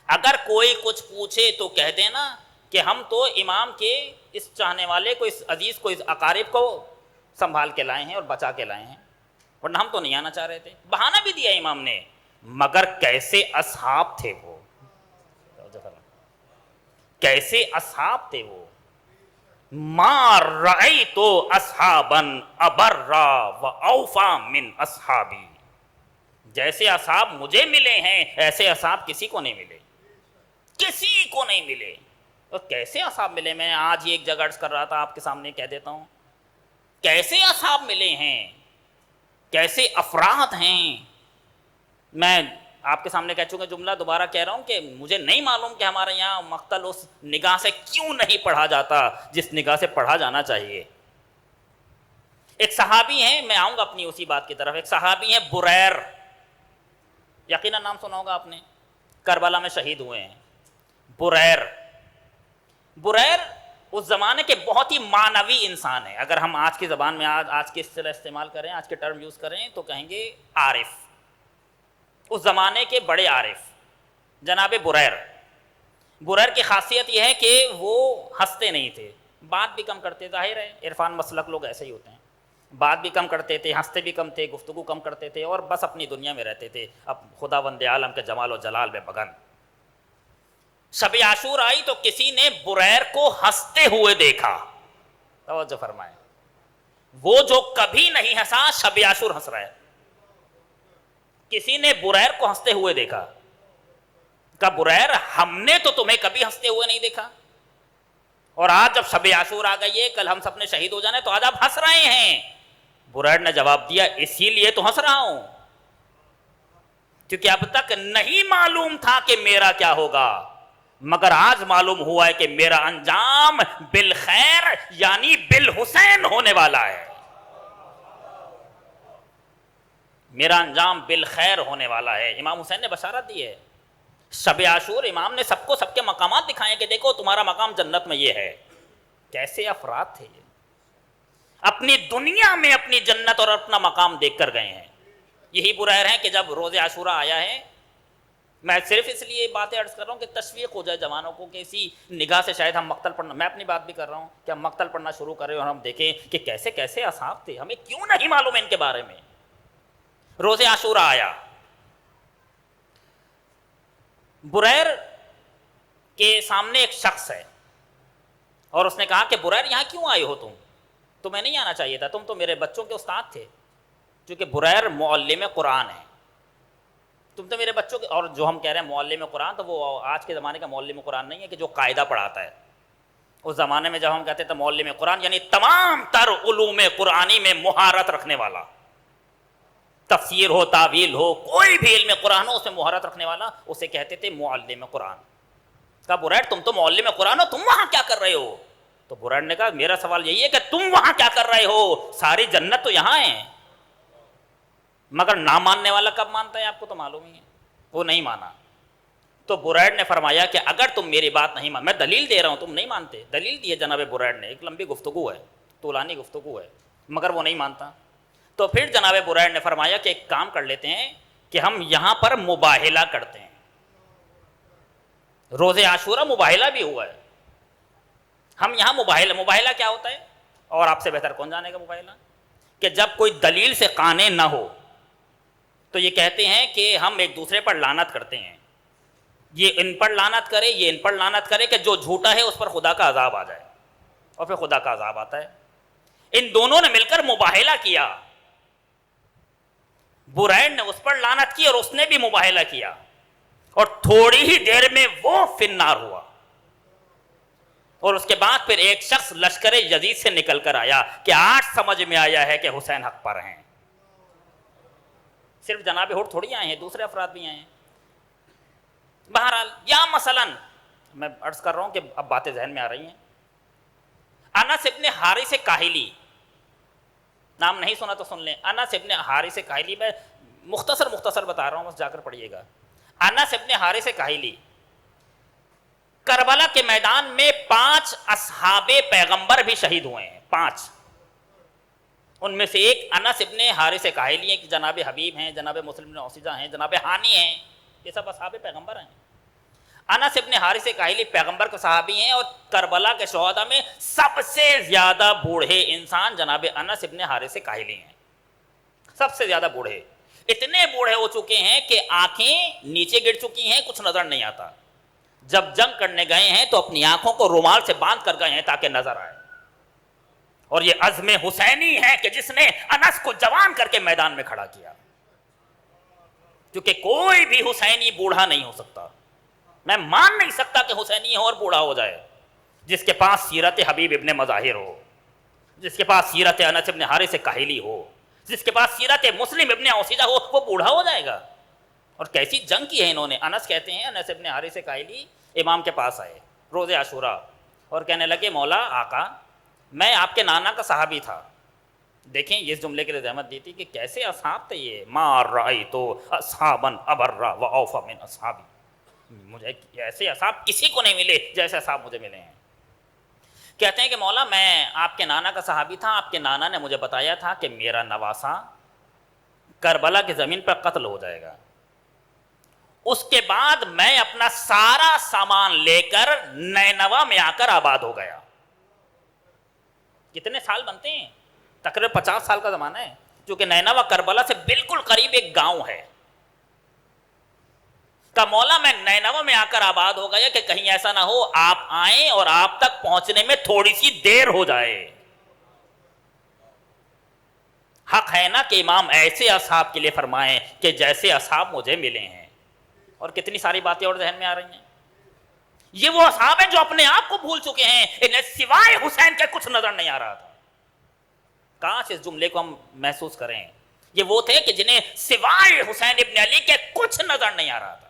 اگر کوئی کچھ پوچھے تو کہہ دینا کہ ہم تو امام کے اس چاہنے والے کو، اس عزیز کو، اس اقارب کو سنبھال کے لائے ہیں اور بچا کے لائے ہیں، ورنہ ہم تو نہیں آنا چاہ رہے تھے. بہانہ بھی دیا امام نے. مگر کیسے اصحاب تھے وہ، کیسے اصحاب تھے وہ. ما رأیت اصحابا ابرا و اوفا من اصحابی. جیسے اصحاب مجھے ملے ہیں ایسے اصحاب کسی کو نہیں ملے، کسی کو نہیں ملے. اور کیسے اصحاب ملے، میں آج ہی ایک جگہ عرض کر رہا تھا، آپ کے سامنے کہہ دیتا ہوں. کیسے اصحاب ملے ہیں، کیسے افراد ہیں. میں آپ کے سامنے کہہ چکا جملہ دوبارہ کہہ رہا ہوں کہ مجھے نہیں معلوم کہ ہمارے یہاں مقتل اس نگاہ سے کیوں نہیں پڑھا جاتا جس نگاہ سے پڑھا جانا چاہیے. ایک صحابی ہیں، میں آؤں گا اپنی اسی بات کی طرف. ایک صحابی ہیں بریر، یقیناً نام سنا ہوگا آپ نے، کربلا میں شہید ہوئے ہیں. بریر اس زمانے کے بہت ہی معنوی انسان ہے. اگر ہم آج کی زبان میں آج کی اصطلاح استعمال کریں، آج کے ٹرم یوز کریں تو کہیں گے عارف. اس زمانے کے بڑے عارف جناب بریر کی خاصیت یہ ہے کہ وہ ہنستے نہیں تھے، بات بھی کم کرتے. ظاہر ہے عرفان مسلک لوگ ایسے ہی ہوتے ہیں. بات بھی کم کرتے تھے، ہنستے بھی کم تھے، گفتگو کم کرتے تھے، اور بس اپنی دنیا میں رہتے تھے، اب خدا بند عالم کے جمال و جلال میں مگن۔ شب عاشور آئی تو کسی نے بریر کو ہنستے ہوئے دیکھا، توجہ فرمائیں، وہ جو کبھی نہیں ہنسا شب عاشور ہنس رہا ہے۔ کسی نے بریر کو ہنستے ہوئے دیکھا، کہا بریر ہم نے تو تمہیں کبھی ہنستے ہوئے نہیں دیکھا، اور آج جب شب عاشور آ گئی ہے، کل ہم سب نے شہید ہو جانا ہے، تو آج آپ ہنس رہے ہیں۔ بریر نے جواب دیا اسی لیے تو ہنس رہا ہوں کیونکہ اب تک نہیں معلوم تھا کہ میرا کیا ہوگا، مگر آج معلوم ہوا ہے کہ میرا انجام بالخیر یعنی بالحسین ہونے والا ہے، میرا انجام بالخیر ہونے والا ہے۔ امام حسین نے بشارت دی ہے۔ شب عاشور امام نے سب کو سب کے مقامات دکھائے کہ دیکھو تمہارا مقام جنت میں یہ ہے۔ کیسے افراد تھے یہ، اپنی دنیا میں اپنی جنت اور اپنا مقام دیکھ کر گئے ہیں۔ یہی بریر ہیں کہ جب روز عاشورہ آیا ہے، میں صرف اس لیے باتیں عرض کر رہا ہوں کہ تشویق ہو جائے جوانوں کو، کہ اسی نگاہ سے شاید ہم مقتل پڑھنا، میں اپنی بات بھی کر رہا ہوں کہ ہم مقتل پڑھنا شروع کریں اور ہم دیکھیں کہ کیسے کیسے اصحاب تھے، ہمیں کیوں نہیں معلوم ان کے بارے میں۔ روز عاشورہ آیا، بریر کے سامنے ایک شخص ہے اور اس نے کہا کہ بریر یہاں کیوں آئے ہو تم؟ تمہیں نہیں آنا چاہیے تھا، تم تو میرے بچوں کے استاد تھے، کیونکہ بریر معلم قرآن ہے، تم تو میرے بچوں کے، اور جو ہم کہہ رہے ہیں معلم قرآن تو وہ آج کے زمانے کا معلم قرآن نہیں ہے کہ جو قاعدہ پڑھاتا ہے۔ اس زمانے میں جب ہم کہتے تھے معلم قرآن یعنی تمام تر علوم قرآنی میں مہارت رکھنے والا، تفسیر ہو، تعویل ہو، کوئی بھی علم قرآن ہو اس میں مہارت رکھنے والا، اسے کہتے تھے معلم قرآن۔ کہا بریر تم تو معلم قرآن ہو، تم وہاں کیا کر رہے ہو؟ تو بریر نے کہا میرا سوال یہی ہے کہ تم وہاں کیا کر رہے ہو، ساری جنت تو یہاں ہے، مگر نہ ماننے والا کب مانتا ہے آپ کو تو معلوم ہی ہے، وہ نہیں مانا۔ تو بریر نے فرمایا کہ اگر تم میری بات نہیں مان، میں دلیل دے رہا ہوں تم نہیں مانتے، دلیل دی ہے جناب بریر نے، ایک لمبی گفتگو ہے، طولانی گفتگو ہے، مگر وہ نہیں مانتا۔ تو پھر جناب بریر نے فرمایا کہ ایک کام کر لیتے ہیں کہ ہم یہاں پر مباہلہ کرتے ہیں۔ روز عاشورہ مباہلہ بھی ہوا ہے، ہم یہاں مباہلہ کیا ہوتا ہے، اور آپ سے بہتر کون جانے گا مباہلہ، کہ جب کوئی دلیل سے قانع نہ ہو تو یہ کہتے ہیں کہ ہم ایک دوسرے پر لعنت کرتے ہیں، یہ ان پر لعنت کرے، یہ ان پر لعنت کرے، کہ جو جھوٹا ہے اس پر خدا کا عذاب آ جائے، اور پھر خدا کا عذاب آتا ہے۔ ان دونوں نے مل کر مباہلہ کیا، بریر نے اس پر لعنت کی اور اس نے بھی مباہلہ کیا، اور تھوڑی ہی دیر میں وہ فی النار ہوا۔ اور اس کے بعد پھر ایک شخص لشکر یزید سے نکل کر آیا کہ آج سمجھ میں آیا ہے کہ حسین حق پر ہیں۔ صرف جناب ہور تھوڑی آئے ہیں، دوسرے افراد بھی آئے ہیں۔ بہرحال یا مثلا میں عرض کر رہا ہوں کہ اب باتیں ذہن میں آ رہی ہیں، انس ابن حارث کاہلی، نام نہیں سنا تو سن لیں، انس ابن حارث کاہلی، میں مختصر بتا رہا ہوں، بس جا کر پڑھیے گا۔ انس ابن حارث کاہلی، کربلا کے میدان میں 5 اصحاب پیغمبر بھی شہید ہوئے ہیں، 5، ان میں سے ایک انس ابن حارث کاہلی ہیں، جناب حبیب ہیں، جناب مسلم بن اوسیجہ ہیں، جناب ہانی ہیں، یہ سب اصحاب پیغمبر ہیں۔ انس ابن حارث کاہلی پیغمبر کے صحابی ہیں، اور کربلا کے شہداء میں سب سے زیادہ بوڑھے انسان جناب انس ابن حارث کاہلی ہیں، سب سے زیادہ بوڑھے، اتنے بوڑھے ہو چکے ہیں کہ آنکھیں نیچے گر چکی ہیں، کچھ نظر نہیں آتا۔ جب جنگ کرنے گئے ہیں تو اپنی آنکھوں کو رومال سے باندھ کر گئے ہیں تاکہ نظر آئے، اور یہ عزم حسینی ہے کہ جس نے انس کو جوان کر کے میدان میں کھڑا کیا، کیونکہ کوئی بھی حسینی بوڑھا نہیں ہو سکتا، میں مان نہیں سکتا کہ حسینی ہو اور بوڑھا ہو جائے۔ جس کے پاس سیرت حبیب ابن مظاہر ہو، جس کے پاس سیرت انس ابن حارث کاہلی ہو، جس کے پاس سیرت مسلم ابن اوسیجہ ہو، وہ بوڑھا ہو جائے گا۔ اور کیسی جنگ کی ہے انہوں نے۔ انس کہتے ہیں انس ابن حارث کاہلی امام کے پاس آئے روز عاشورہ اور کہنے لگے مولا آقا میں آپ کے نانا کا صحابی تھا۔ دیکھیں اس جملے کے لیے رحمت دی تھی کہ کیسے اصحاب تھے یہ، ما رأیت اصحابا ابر و اوفا من اصحابی، مجھے ایسے اصحاب کسی کو نہیں ملے جیسے اصحاب مجھے ملے ہیں۔ کہتے ہیں کہ مولا میں آپ کے نانا کا صحابی تھا، آپ کے نانا نے مجھے بتایا تھا کہ میرا نواسا کربلا کی زمین پر قتل ہو جائے گا، اس کے بعد میں اپنا سارا سامان لے کر نینوا میں آ کر آباد ہو گیا۔ کتنے سال بنتے ہیں؟ تقریباً 50 سال کا زمانہ ہے، چونکہ نینوا کربلا سے بالکل قریب ایک گاؤں ہے، کا مولا میں نینوا میں آ کر آباد ہو گیا کہ کہیں ایسا نہ ہو آپ آئیں اور آپ تک پہنچنے میں تھوڑی سی دیر ہو جائے۔ حق ہے نا کہ امام ایسے اصحاب کے لیے فرمائیں کہ جیسے اصحاب مجھے ملے ہیں، اور کتنی ساری باتیں اور ذہن میں آ رہی ہیں۔ یہ وہ اصحاب ہیں جو اپنے آپ کو بھول چکے ہیں، انہیں سوائے حسین کے کچھ نظر نہیں آ رہا تھا۔ کاش اس جملے کو ہم محسوس کریں، یہ وہ تھے کہ جنہیں سوائے حسین ابن علی کے کچھ نظر نہیں آ رہا تھا۔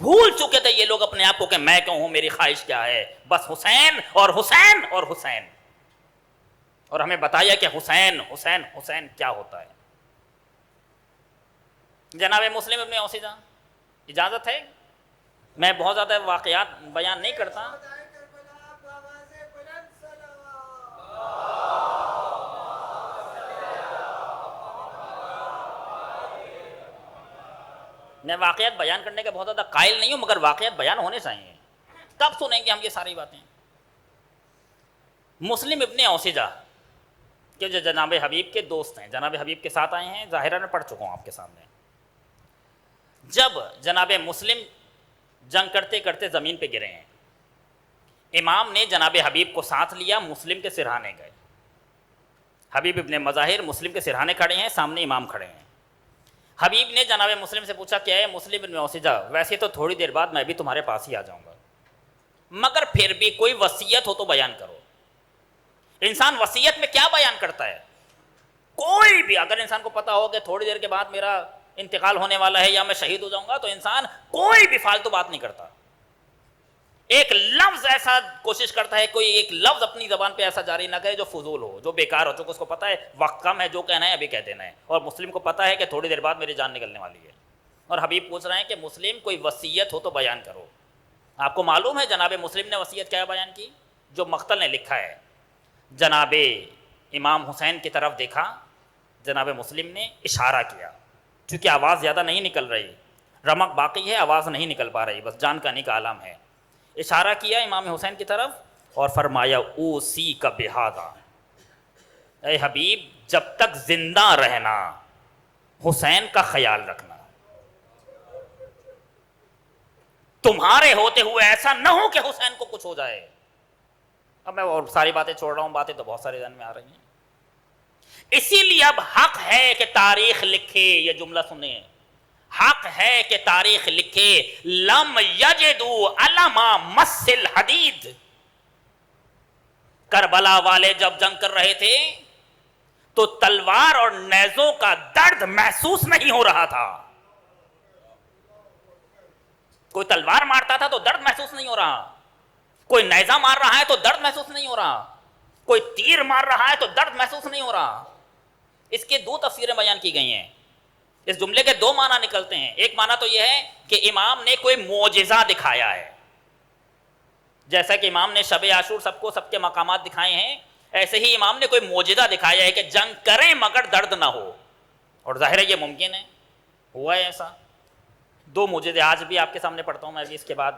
بھول چکے تھے یہ لوگ اپنے آپ کو کہ میں کیوں ہوں، میری خواہش کیا ہے، بس حسین اور حسین اور حسین، اور ہمیں بتایا کہ حسین حسین حسین کیا ہوتا ہے۔ جناب مسلم ابن اوسیجہ، اجازت ہے میں بہت زیادہ واقعات بیان نہیں کرتا، میں واقعات بیان کرنے کا بہت زیادہ قائل نہیں ہوں، مگر واقعات بیان ہونے چاہیے، کب سنیں گے ہم یہ ساری باتیں۔ مسلم ابن اوسیجہ کہ جو جناب حبیب کے دوست ہیں، جناب حبیب کے ساتھ آئے ہیں، ظاہرہ میں پڑھ چکا ہوں آپ کے سامنے۔ جب جناب مسلم جنگ کرتے کرتے زمین پہ گرے ہیں، امام نے جناب حبیب کو ساتھ لیا، مسلم کے سرہانے گئے۔ حبیب ابن مظاہر مسلم کے سرہانے کھڑے ہیں، سامنے امام کھڑے ہیں۔ حبیب نے جناب مسلم سے پوچھا کہ اے مسلم ابن اوسیجہ، ویسے تو تھوڑی دیر بعد میں بھی تمہارے پاس ہی آ جاؤں گا، مگر پھر بھی کوئی وصیت ہو تو بیان کرو۔ انسان وصیت میں کیا بیان کرتا ہے؟ کوئی بھی اگر انسان کو پتا ہو کہ تھوڑی دیر کے بعد میرا انتقال ہونے والا ہے یا میں شہید ہو جاؤں گا، تو انسان کوئی بھی فالتو بات نہیں کرتا، ایک لفظ ایسا کوشش کرتا ہے، کوئی ایک لفظ اپنی زبان پہ ایسا جاری نہ کرے جو فضول ہو، جو بیکار ہو، چونکہ اس کو پتا ہے وقت کم ہے، جو کہنا ہے ابھی کہہ دینا ہے، اور مسلم کو پتا ہے کہ تھوڑی دیر بعد میری جان نکلنے والی ہے، اور حبیب پوچھ رہے ہیں کہ مسلم کوئی وصیت ہو تو بیان کرو۔ آپ کو معلوم ہے جناب مسلم نے وصیت کیا بیان کی؟ جو مقتل نے لکھا ہے، جناب امام حسین کی طرف دیکھا، جناب مسلم نے اشارہ کیا، چونکہ آواز زیادہ نہیں نکل رہی، رمق باقی ہے، آواز نہیں نکل پا رہی، بس جان کا نہیں کا عالم ہے، اشارہ کیا امام حسین کی طرف اور فرمایا اوسی کا بہذا، اے حبیب جب تک زندہ رہنا حسین کا خیال رکھنا، تمہارے ہوتے ہوئے ایسا نہ ہو کہ حسین کو کچھ ہو جائے۔ اب میں اور ساری باتیں چھوڑ رہا ہوں، باتیں تو بہت سارے ذہن میں آ رہی ہیں، اسی لیے اب حق ہے کہ تاریخ لکھے، یہ جملہ سنیں، حق ہے کہ تاریخ لکھے، لم یجدوا علما مس الحدید، کربلا والے جب جنگ کر رہے تھے تو تلوار اور نیزوں کا درد محسوس نہیں ہو رہا تھا، کوئی تلوار مارتا تھا تو درد محسوس نہیں ہو رہا، کوئی نیزہ مار رہا ہے تو درد محسوس نہیں ہو رہا، کوئی تیر مار رہا ہے تو درد محسوس نہیں ہو رہا۔ اس کے دو تفسیریں بیان کی گئی ہیں، اس جملے کے دو معنی نکلتے ہیں۔ ایک معنی تو یہ ہے کہ امام نے کوئی معجزہ دکھایا ہے، جیسا کہ امام نے شب عاشور سب کو سب کے مقامات دکھائے ہیں، ایسے ہی امام نے کوئی معجزہ دکھایا ہے کہ جنگ کریں مگر درد نہ ہو، اور ظاہر ہے یہ ممکن ہے، ہوا ہے ایسا۔ دو معجزے آج بھی آپ کے سامنے پڑھتا ہوں میں، ابھی اس کے بعد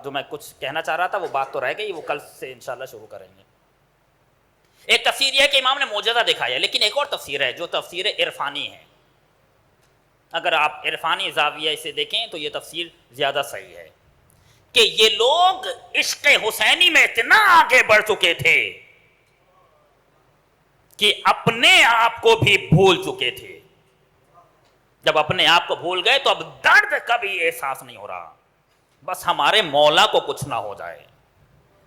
جو میں کچھ کہنا چاہ رہا تھا وہ بات تو رہ گئی، وہ کل سے انشاءاللہ شروع کریں گے۔ ایک تفسیر یہ ہے کہ امام نے معجزہ دکھایا، لیکن ایک اور تفسیر ہے جو تفسیر عرفانی ہے، اگر آپ عرفانی زاویہ اسے دیکھیں تو یہ تفسیر زیادہ صحیح ہے، کہ یہ لوگ عشق حسینی میں اتنا آگے بڑھ چکے تھے کہ اپنے آپ کو بھی بھول چکے تھے، جب اپنے آپ کو بھول گئے تو اب درد کا بھی احساس نہیں ہو رہا، بس ہمارے مولا کو کچھ نہ ہو جائے،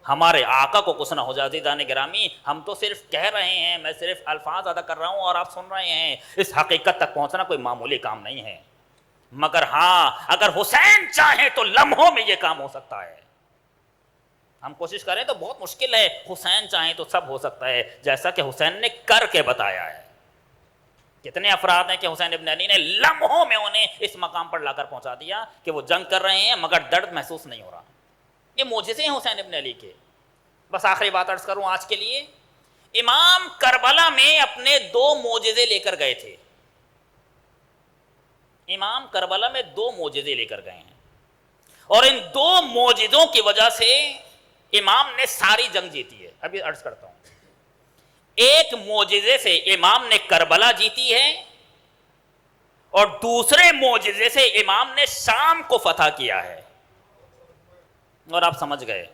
ہمارے آقا کو کچھ نہ ہو جائے۔ عزیزان گرامی، ہم تو صرف کہہ رہے ہیں، میں صرف الفاظ ادا کر رہا ہوں اور آپ سن رہے ہیں، اس حقیقت تک پہنچنا کوئی معمولی کام نہیں ہے، مگر ہاں اگر حسین چاہیں تو لمحوں میں یہ کام ہو سکتا ہے، ہم کوشش کریں تو بہت مشکل ہے، حسین چاہیں تو سب ہو سکتا ہے، جیسا کہ حسین نے کر کے بتایا ہے۔ کتنے افراد ہیں کہ حسین ابن علی نے لمحوں میں انہیں اس مقام پر لا کر پہنچا دیا کہ وہ جنگ کر رہے ہیں مگر درد محسوس نہیں ہو رہا۔ یہ معجزے ہیں حسین ابن علی کے۔ بس آخری بات عرض کروں آج کے لیے، امام کربلا میں اپنے دو معجزے لے کر گئے تھے، امام کربلا میں دو معجزے لے کر گئے ہیں، اور ان دو معجزوں کی وجہ سے امام نے ساری جنگ جیتی ہے۔ ابھی عرض کرتا ہوں، ایک معجزے سے امام نے کربلا جیتی ہے اور دوسرے معجزے سے امام نے شام کو فتح کیا ہے. اور آپ سمجھ گئے,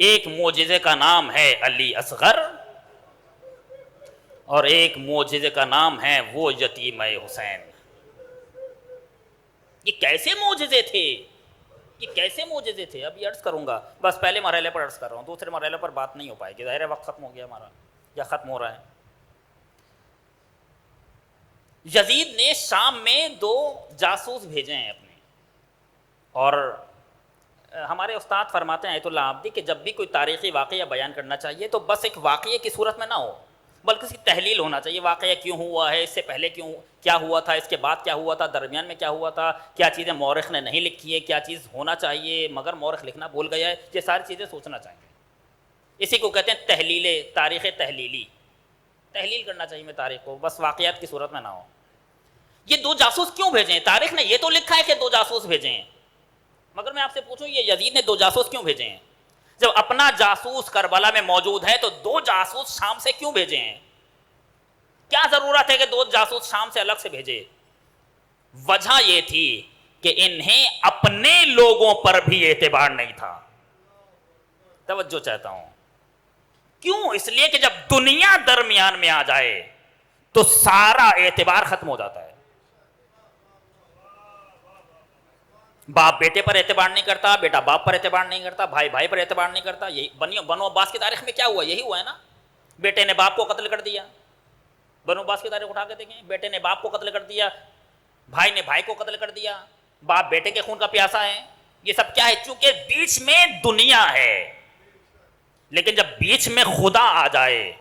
ایک معجزے کا نام ہے علی اصغر اور ایک معجزے کا نام ہے وہ یتیم حسین. یہ کیسے معجزے تھے, یہ کیسے معجزے تھے؟ اب یہ عرض کروں گا, بس پہلے مرحلے پر عرض کر رہا ہوں, دوسرے مرحلے پر بات نہیں ہو پائے گی, ظاہر ہے وقت ختم ہو گیا ہمارا یا ختم ہو رہا ہے. یزید نے شام میں 2 جاسوس بھیجے ہیں اپنے, اور ہمارے استاد فرماتے ہیں آیت اللہ عابدی کہ جب بھی کوئی تاریخی واقعہ بیان کرنا چاہیے تو بس ایک واقعے کی صورت میں نہ ہو, بلکہ اس کی تحلیل ہونا چاہیے. واقعہ کیوں ہوا ہے, اس سے پہلے کیا ہوا تھا, اس کے بعد کیا ہوا تھا, درمیان میں کیا ہوا تھا, کیا چیزیں مورخ نے نہیں لکھی ہے, کیا چیز ہونا چاہیے مگر مورخ لکھنا بھول گیا ہے, یہ ساری چیزیں سوچنا چاہیے. اسی کو کہتے ہیں تحلیل, تاریخ تحلیلی. تحلیل کرنا چاہیے میں تاریخ کو, بس واقعات کی صورت میں نہ ہو. یہ 2 جاسوس کیوں بھیجے ہیں؟ تاریخ نے یہ تو لکھا ہے کہ 2 جاسوس بھیجے ہیں, مگر میں آپ سے پوچھوں یہ یزید نے 2 جاسوس کیوں بھیجے ہیں؟ جب اپنا جاسوس کربلا میں موجود ہے تو 2 جاسوس شام سے کیوں بھیجے ہیں؟ کیا ضرورت ہے کہ 2 جاسوس شام سے الگ سے بھیجے؟ وجہ یہ تھی کہ انہیں اپنے لوگوں پر بھی اعتبار نہیں تھا. توجہ چاہتا ہوں, کیوں؟ اس لیے کہ جب دنیا درمیان میں آ جائے تو سارا اعتبار ختم ہو جاتا ہے. باپ بیٹے پر اعتبار نہیں کرتا, بیٹا باپ پر اعتبار نہیں کرتا, بھائی بھائی پر اعتبار نہیں کرتا. یہی بنو عباس کی تاریخ میں کیا ہوا؟ یہی ہوا ہے نا, بیٹے نے باپ کو قتل کر دیا. بنو عباس کی تاریخ اٹھا کے دیکھیں, بیٹے نے باپ کو قتل کر دیا, بھائی نے بھائی کو قتل کر دیا, باپ بیٹے کے خون کا پیاسا ہے. یہ سب کیا ہے؟ چونکہ بیچ میں دنیا ہے, لیکن جب بیچ میں خدا آ جائے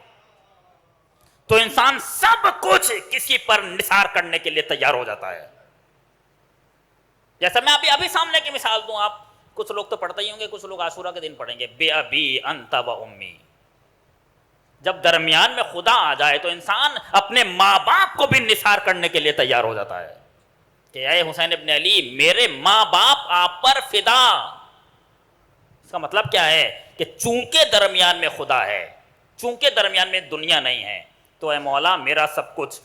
تو انسان سب کچھ کسی پر نثار کرنے کے لیے تیار ہو جاتا ہے. جیسا میں ابھی سامنے کی مثال دوں, آپ کچھ لوگ تو پڑھتے ہی ہوں گے, کچھ لوگ عاشورہ کے دن پڑھیں گے, بے ابی انت و امی. جب درمیان میں خدا آ جائے تو انسان اپنے ماں باپ کو بھی نثار کرنے کے لیے تیار ہو جاتا ہے کہ اے حسین ابن علی, میرے ماں باپ آپ پر فدا. اس کا مطلب کیا ہے کہ چونکہ درمیان میں خدا ہے, چونکہ درمیان میں دنیا نہیں ہے, تو اے مولا میرا سب کچھ,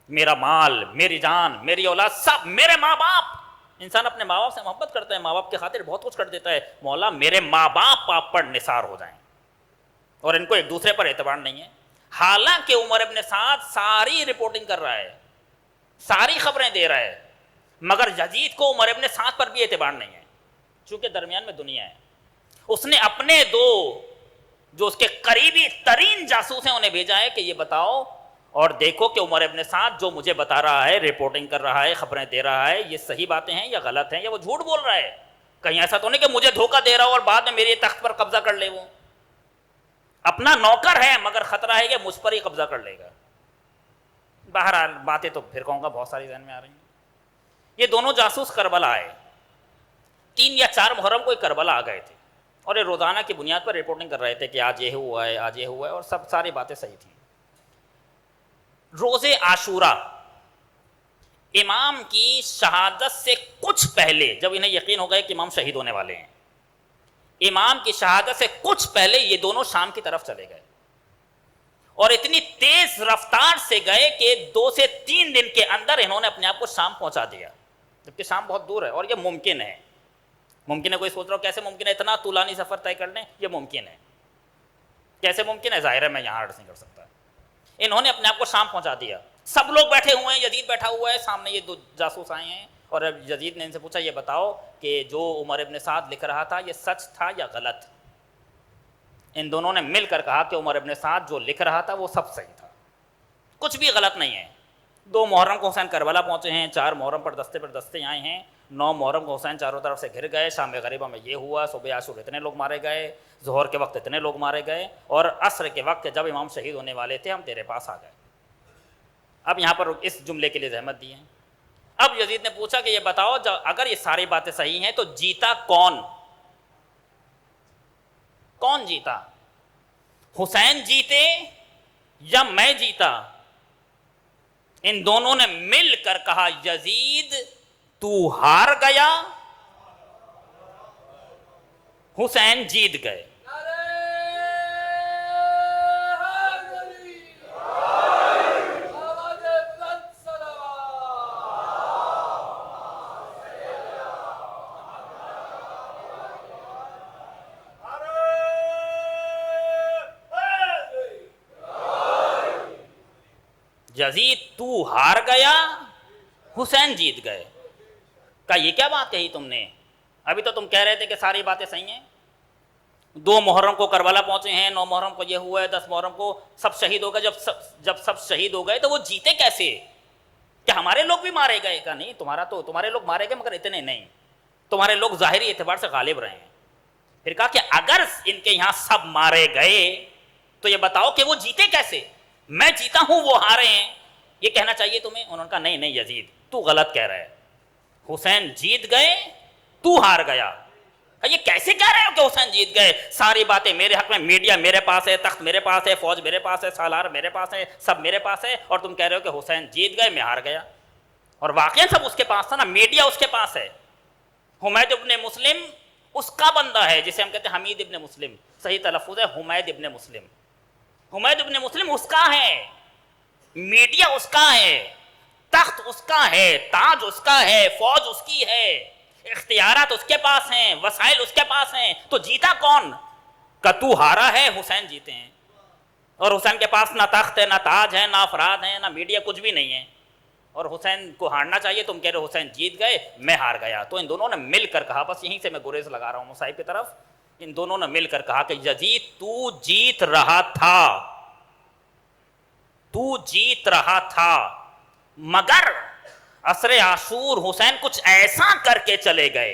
میرا مال, میری جان, میری اولاد, سب میرے ماں باپ. انسان اپنے ماں باپ سے محبت کرتا ہے, ماں باپ کی خاطر بہت کچھ کر دیتا ہے. مولا میرے ماں باپ آپ پر نثار ہو جائیں, اور ان کو ایک دوسرے پر اعتبار نہیں ہے. حالانکہ عمر ابن سعد ساری رپورٹنگ کر رہا ہے, ساری خبریں دے رہا ہے, مگر یزید کو عمر ابن سعد پر بھی اعتبار نہیں ہے, چونکہ درمیان میں دنیا ہے. اس نے اپنے 2 جو اس کے قریبی ترین جاسوس ہیں انہیں بھیجا ہے کہ یہ بتاؤ اور دیکھو کہ عمر ابن سعد جو مجھے بتا رہا ہے, رپورٹنگ کر رہا ہے, خبریں دے رہا ہے, یہ صحیح باتیں ہیں یا غلط ہیں, یا وہ جھوٹ بول رہا ہے. کہیں ایسا تو نہیں کہ مجھے دھوکہ دے رہا ہو اور بعد میں میرے تخت پر قبضہ کر لے. وہ اپنا نوکر ہے مگر خطرہ ہے کہ مجھ پر ہی قبضہ کر لے گا. بہرحال باتیں تو پھر کہوں گا بہت ساری ذہن میں آ رہی ہیں. یہ دونوں جاسوس کربلا آئے, 3 یا 4 محرم کو کربلا آ گئے تھے, اور یہ روزانہ کی بنیاد پر رپورٹنگ کر رہے تھے کہ آج یہ ہوا ہے, آج یہ ہوا ہے, اور سب ساری باتیں صحیح تھیں. روز عاشورہ امام کی شہادت سے کچھ پہلے, جب انہیں یقین ہو گیا کہ امام شہید ہونے والے ہیں, امام کی شہادت سے کچھ پہلے یہ دونوں شام کی طرف چلے گئے, اور اتنی تیز رفتار سے گئے کہ 2 سے 3 دن کے اندر انہوں نے اپنے آپ کو شام پہنچا دیا, جبکہ شام بہت دور ہے. اور یہ ممکن ہے, ممکن ہے, کوئی سوچ رہا ہو کیسے ممکن ہے اتنا طولانی سفر طے کر لیں؟ یہ ممکن ہے. کیسے ممکن ہے؟ ظاہر ہے میں یہاں عرض نہیں کر سکتا. انہوں نے اپنے آپ کو شام پہنچا دیا, سب لوگ بیٹھے ہوئے ہیں, یزید بیٹھا ہوا ہے, سامنے یہ 2 جاسوس آئے ہیں, اور اب یزید نے ان سے پوچھا یہ بتاؤ کہ جو عمر ابن سعد لکھ رہا تھا یہ سچ تھا یا غلط؟ ان دونوں نے مل کر کہا کہ عمر ابن سعد جو لکھ رہا تھا وہ سب صحیح تھا, کچھ بھی غلط نہیں ہے. 2 محرم کو حسین کربلا پہنچے ہیں, 4 محرم پر دستے آئے ہیں, 9 محرم کو حسین چاروں طرف سے گھر گئے, شام غریبہ میں یہ ہوا, صبح عاشور اتنے لوگ مارے گئے, ظہر کے وقت اتنے لوگ مارے گئے, اور عصر کے وقت جب امام شہید ہونے والے تھے ہم تیرے پاس آ گئے. اب یہاں پر اس جملے کے لیے زحمت دی ہے. اب یزید نے پوچھا کہ یہ بتاؤ اگر یہ ساری باتیں صحیح ہیں تو جیتا کون جیتا؟ حسین جیتے یا میں جیتا؟ ان دونوں نے مل کر کہا یزید تو ہار گیا, حسین جیت گئے. یزید تو ہار گیا، حسین جیت گئے. کہا یہ کیا بات کہی تم نے؟ ابھی تو تم کہہ رہے تھے کہ ساری باتیں صحیح ہیں. 2 محرم کو کربلا پہنچے ہیں، 9 محرم کو یہ ہوا ہے، 10 محرم کو سب شہید ہو گئے. جب سب شہید ہو گئے تو وہ جیتے کیسے؟ کہ ہمارے لوگ بھی مارے گئے؟ کہ نہیں، تمہارے لوگ مارے گئے مگر اتنے نہیں، تمہارے لوگ ظاہری اعتبار سے غالب رہے ہیں. پھر کہا کہ اگر ان کے یہاں سب مارے گئے تو یہ بتاؤ کہ وہ جیتے کیسے؟ میں جیتا ہوں، وہ ہارے ہیں، یہ کہنا چاہیے تمہیں. انہوں نے کہا نہیں نہیں یزید، تو غلط کہہ رہا ہے، حسین جیت گئے، تو ہار گیا. یہ کیسے کہہ رہے ہو کہ حسین جیت گئے؟ ساری باتیں میرے حق میں، میڈیا میرے پاس ہے، تخت میرے پاس ہے، فوج میرے پاس ہے، سالار میرے پاس ہے، سب میرے پاس ہے، اور تم کہہ رہے ہو کہ حسین جیت گئے، میں ہار گیا. اور واقعا سب اس کے پاس تھا نا، میڈیا اس کے پاس ہے. حمید ابن مسلم اس کا بندہ ہے جسے ہم کہتے ہیں حمید ابن مسلم، صحیح تلفظ ہے حمید ابن مسلم. حمید ابن مسلم اس کا ہے، میڈیا اس کا ہے، تخت اس کا ہے، تاج اس کا ہے، فوج اس کی ہے، اختیارات اس کے پاس ہیں، وسائل اس کے پاس ہیں. تو جیتا کون؟ کہ تو ہارا ہے، حسین جیتے ہیں. اور حسین کے پاس نہ تخت ہے، نہ تاج ہے، نہ افراد ہیں، نہ میڈیا، کچھ بھی نہیں ہے. اور حسین کو ہارنا چاہیے، تم کہہ رہے ہو حسین جیت گئے، میں ہار گیا. تو ان دونوں نے مل کر کہا، بس یہیں سے میں گریز لگا رہا ہوں مصائب کی طرف، ان دونوں نے مل کر کہا کہ یزید تو جیت رہا تھا، تو جیت رہا تھا، مگر عصر عاشور حسین کچھ ایسا کر کے چلے گئے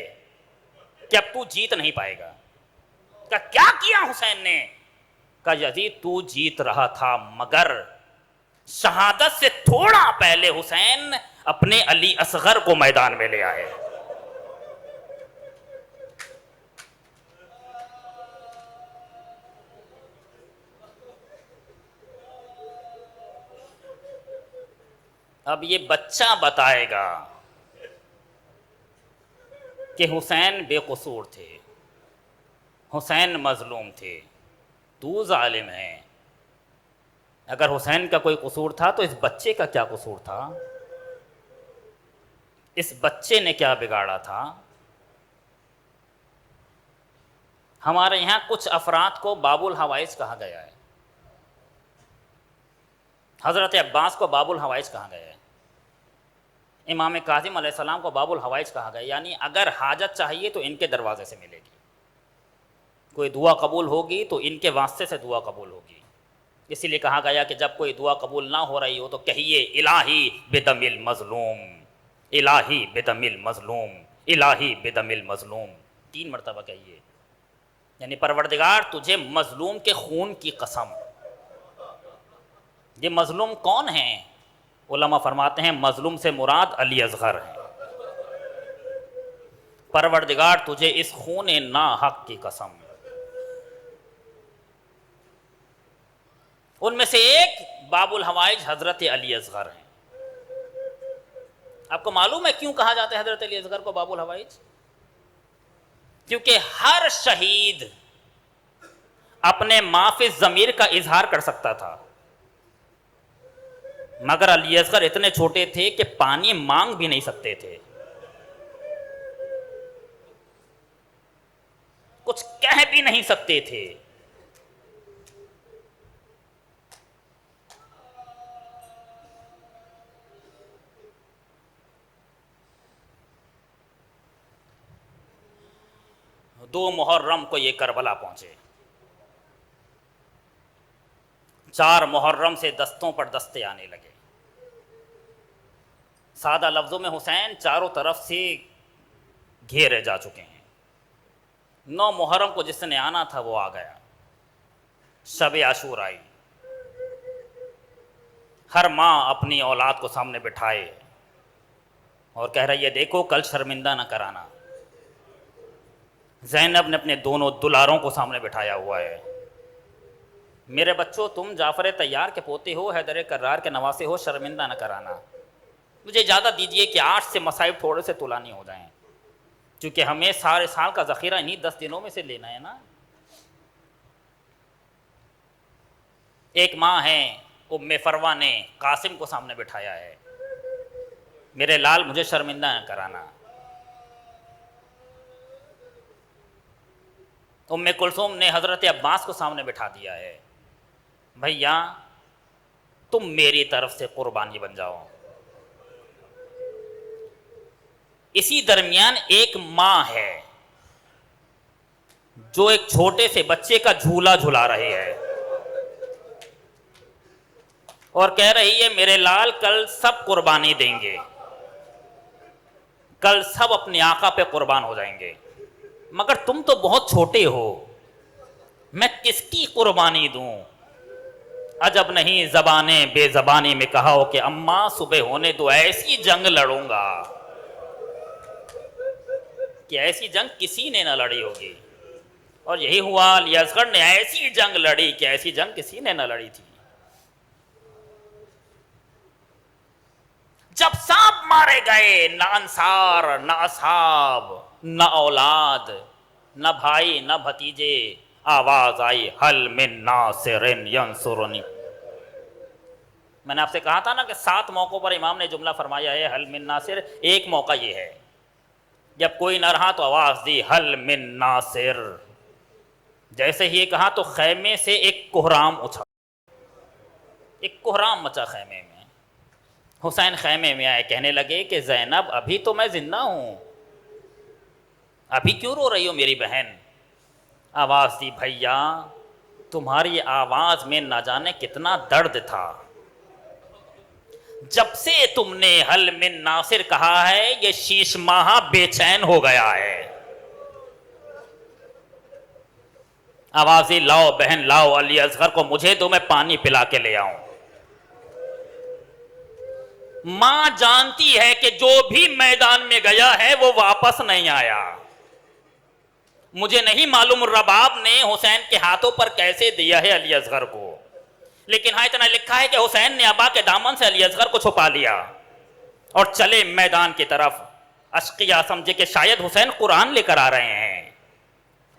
کہ اب تو جیت نہیں پائے گا. کہ کیا کیا حسین نے؟ کہ یزید تو جیت رہا تھا مگر شہادت سے تھوڑا پہلے حسین اپنے علی اصغر کو میدان میں لے آئے. اب یہ بچہ بتائے گا کہ حسین بے قصور تھے، حسین مظلوم تھے، تو ظالم ہے. اگر حسین کا کوئی قصور تھا تو اس بچے کا کیا قصور تھا؟ اس بچے نے کیا بگاڑا تھا؟ ہمارے یہاں کچھ افراد کو باب الحوائج کہا گیا ہے. حضرت عباس کو باب الحوائج کہا گیا ہے، امام کاظم علیہ السلام کو باب الحوائج کہا گیا. یعنی اگر حاجت چاہیے تو ان کے دروازے سے ملے گی، کوئی دعا قبول ہوگی تو ان کے واسطے سے دعا قبول ہوگی. اسی لیے کہا گیا کہ جب کوئی دعا قبول نہ ہو رہی ہو تو کہیے الہی بدم المظلوم، الہی بدم المظلوم، الہی بدم المظلوم، 3 مرتبہ کہیے. یعنی پروردگار تجھے مظلوم کے خون کی قسم. یہ مظلوم کون ہیں؟ علماء فرماتے ہیں مظلوم سے مراد علی اصغر ہیں. پروردگار تجھے اس خون ناحق کی قسم. ان میں سے ایک باب الحوائج حضرت علی اصغر ہیں. آپ کو معلوم ہے کیوں کہا جاتا ہے حضرت علی اصغر کو باب الحوائج؟ کیونکہ ہر شہید اپنے معافی ضمیر کا اظہار کر سکتا تھا، مگر علی اصغر اتنے چھوٹے تھے کہ پانی مانگ بھی نہیں سکتے تھے، کچھ کہہ بھی نہیں سکتے تھے. دو محرم کو یہ کربلا پہنچے، 4 محرم سے دستوں پر دستے آنے لگے. سادہ لفظوں میں حسین چاروں طرف سے گھیرے جا چکے ہیں. 9 محرم کو جس نے آنا تھا وہ آ گیا، شب عاشور آئی. ہر ماں اپنی اولاد کو سامنے بٹھائے اور کہہ رہی ہے دیکھو کل شرمندہ نہ کرانا. زینب نے اپنے دونوں دلاروں کو سامنے بٹھایا ہوا ہے، میرے بچوں تم جعفر طیار کے پوتے ہو، حیدر کرار کے نواسے ہو، شرمندہ نہ کرانا. مجھے اجازت دیجئے کہ 8 سے مصائب تھوڑے سے طولانی ہو جائیں، کیونکہ ہمیں سارے سال کا ذخیرہ انہی 10 دنوں میں سے لینا ہے نا. ایک ماں ہے ام فروہ نے قاسم کو سامنے بٹھایا ہے، میرے لال مجھے شرمندہ نہ کرانا. ام کلثوم نے حضرت عباس کو سامنے بٹھا دیا ہے، بھیا تم میری طرف سے قربانی بن جاؤ۔ اسی درمیان ایک ماں ہے جو ایک چھوٹے سے بچے کا جھولا جھلا رہی ہے اور کہہ رہی ہے میرے لال کل سب قربانی دیں گے، کل سب اپنے آقا پہ قربان ہو جائیں گے، مگر تم تو بہت چھوٹے ہو، میں کس کی قربانی دوں؟ عجب نہیں زبانیں بے زبانی میں کہا ہو کہ اماں صبح ہونے دو ایسی جنگ لڑوں گا کہ ایسی جنگ کسی نے نہ لڑی ہوگی۔ اور یہی ہوا، علی اصغر نے ایسی جنگ لڑی کہ ایسی جنگ کسی نے نہ لڑی تھی۔ جب سانپ مارے گئے، نہ انصار نہ اصحاب نہ اولاد نہ بھائی نہ بھتیجے، آواز آئی حل من ناصر ینصرنی۔ میں نے آپ سے کہا تھا نا کہ 7 موقعوں پر امام نے جملہ فرمایا ہے حل من ناصر، ایک موقع یہ ہے جب کوئی نہ رہا تو آواز دی حل من ناصر۔ جیسے ہی یہ کہا تو خیمے سے ایک کوہرام اٹھا، ایک کوہرام مچا خیمے میں۔ حسین خیمے میں آئے، کہنے لگے کہ زینب ابھی تو میں زندہ ہوں، ابھی کیوں رو رہی ہو میری بہن؟ آواز دی بھیا تمہاری آواز میں نہ جانے کتنا درد تھا، جب سے تم نے حل من ناصر کہا ہے یہ شیش ماہا بے چین ہو گیا ہے۔ آواز دی لاؤ بہن لاؤ علی اصغر کو مجھے دو، میں پانی پلا کے لے آؤں۔ ماں جانتی ہے کہ جو بھی میدان میں گیا ہے وہ واپس نہیں آیا۔ مجھے نہیں معلوم رباب نے حسین کے ہاتھوں پر کیسے دیا ہے علی اصغر کو، لیکن ہاں اتنا لکھا ہے کہ حسین نے ابا کے دامن سے علی اصغر کو چھپا لیا اور چلے میدان کی طرف۔ اشقیاء سمجھے کہ شاید حسین قرآن لے کر آ رہے ہیں،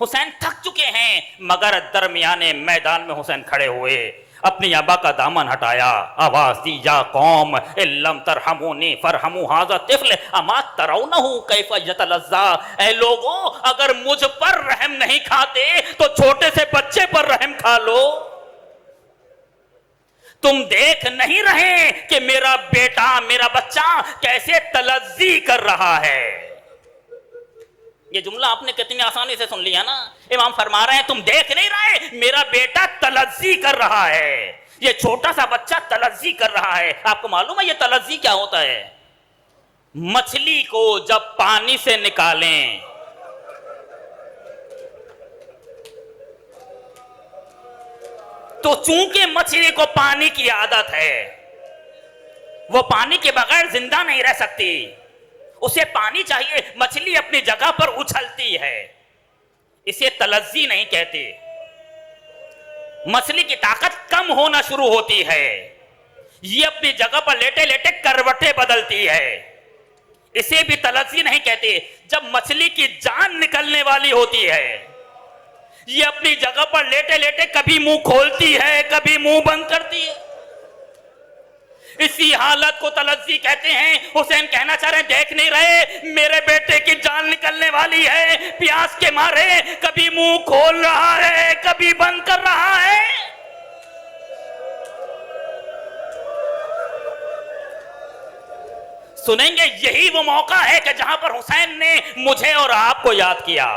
حسین تھک چکے ہیں، مگر درمیانے میدان میں حسین کھڑے ہوئے، اپنی ابا کا دامن ہٹایا، آواز دی یا قوم ان لم ترحمونی فرحموا ھذا الطفل اما ترونہ کیف یتلذا۔ اے لوگوں اگر مجھ پر رحم نہیں کھاتے تو چھوٹے سے بچے پر رحم کھا لو۔ تم دیکھ نہیں رہے کہ میرا بیٹا میرا بچہ کیسے تلذی کر رہا ہے؟ یہ جملہ آپ نے کتنی آسانی سے سن لیا نا، امام فرما رہے ہیں تم دیکھ نہیں رہے میرا بیٹا تلذی کر رہا ہے، یہ چھوٹا سا بچہ تلذی کر رہا ہے۔ آپ کو معلوم ہے یہ تلذی کیا ہوتا ہے؟ مچھلی کو جب پانی سے نکالیں تو چونکہ مچھلی کو پانی کی عادت ہے، وہ پانی کے بغیر زندہ نہیں رہ سکتی، اسے پانی چاہیے، مچھلی اپنی جگہ پر اچھلتی ہے، اسے تلذی نہیں کہتے۔ مچھلی کی طاقت کم ہونا شروع ہوتی ہے، یہ اپنی جگہ پر لیٹے لیٹے کروٹیں بدلتی ہے، اسے بھی تلذی نہیں کہتے۔ جب مچھلی کی جان نکلنے والی ہوتی ہے، یہ اپنی جگہ پر لیٹے لیٹے کبھی منہ کھولتی ہے کبھی منہ بند کرتی ہے، اسی حالت کو تلذی کہتے ہیں۔ حسین کہنا چاہ رہے ہیں دیکھ نہیں رہے میرے بیٹے کی جان نکلنے والی ہے، پیاس کے مارے کبھی منہ کھول رہا ہے کبھی بند کر رہا ہے۔ سنیں گے یہی وہ موقع ہے کہ جہاں پر حسین نے مجھے اور آپ کو یاد کیا۔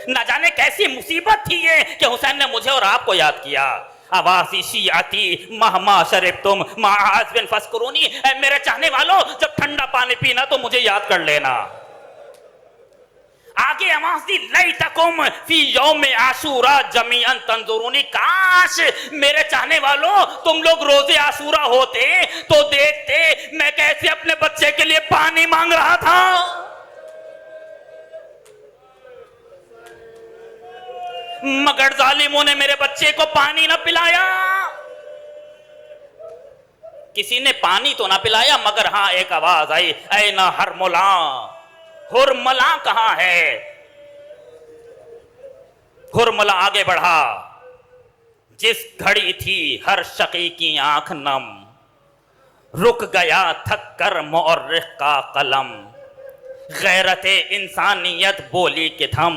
نہ جانے کیسی مصیبت تھی یہ کہ حسین نے مجھے اور آپ کو یاد کیا۔ آواز شیعتی مہما شربتم معاذ بن فسکرونی، اے میرے چاہنے والوں جب ٹھنڈا پانی پینا تو مجھے یاد کر لینا۔ آگے آواز دی لیتکم فی یوم عاشورا جمیعا تنظرونی، کاش میرے چاہنے والوں تم لوگ روزے عاشورا ہوتے تو دیکھتے میں کیسے اپنے بچے کے لیے پانی مانگ رہا تھا۔ مگر ظالموں نے میرے بچے کو پانی نہ پلایا۔ کسی نے پانی تو نہ پلایا مگر ہاں ایک آواز آئی اے نا ہرملا، ہرملا کہاں ہے؟ ہرملا آگے بڑھا، جس گھڑی تھی ہر شقی کی آنکھ نم، رک گیا تھک کر مورخ کا قلم، غیرت انسانیت بولی کہ تھم،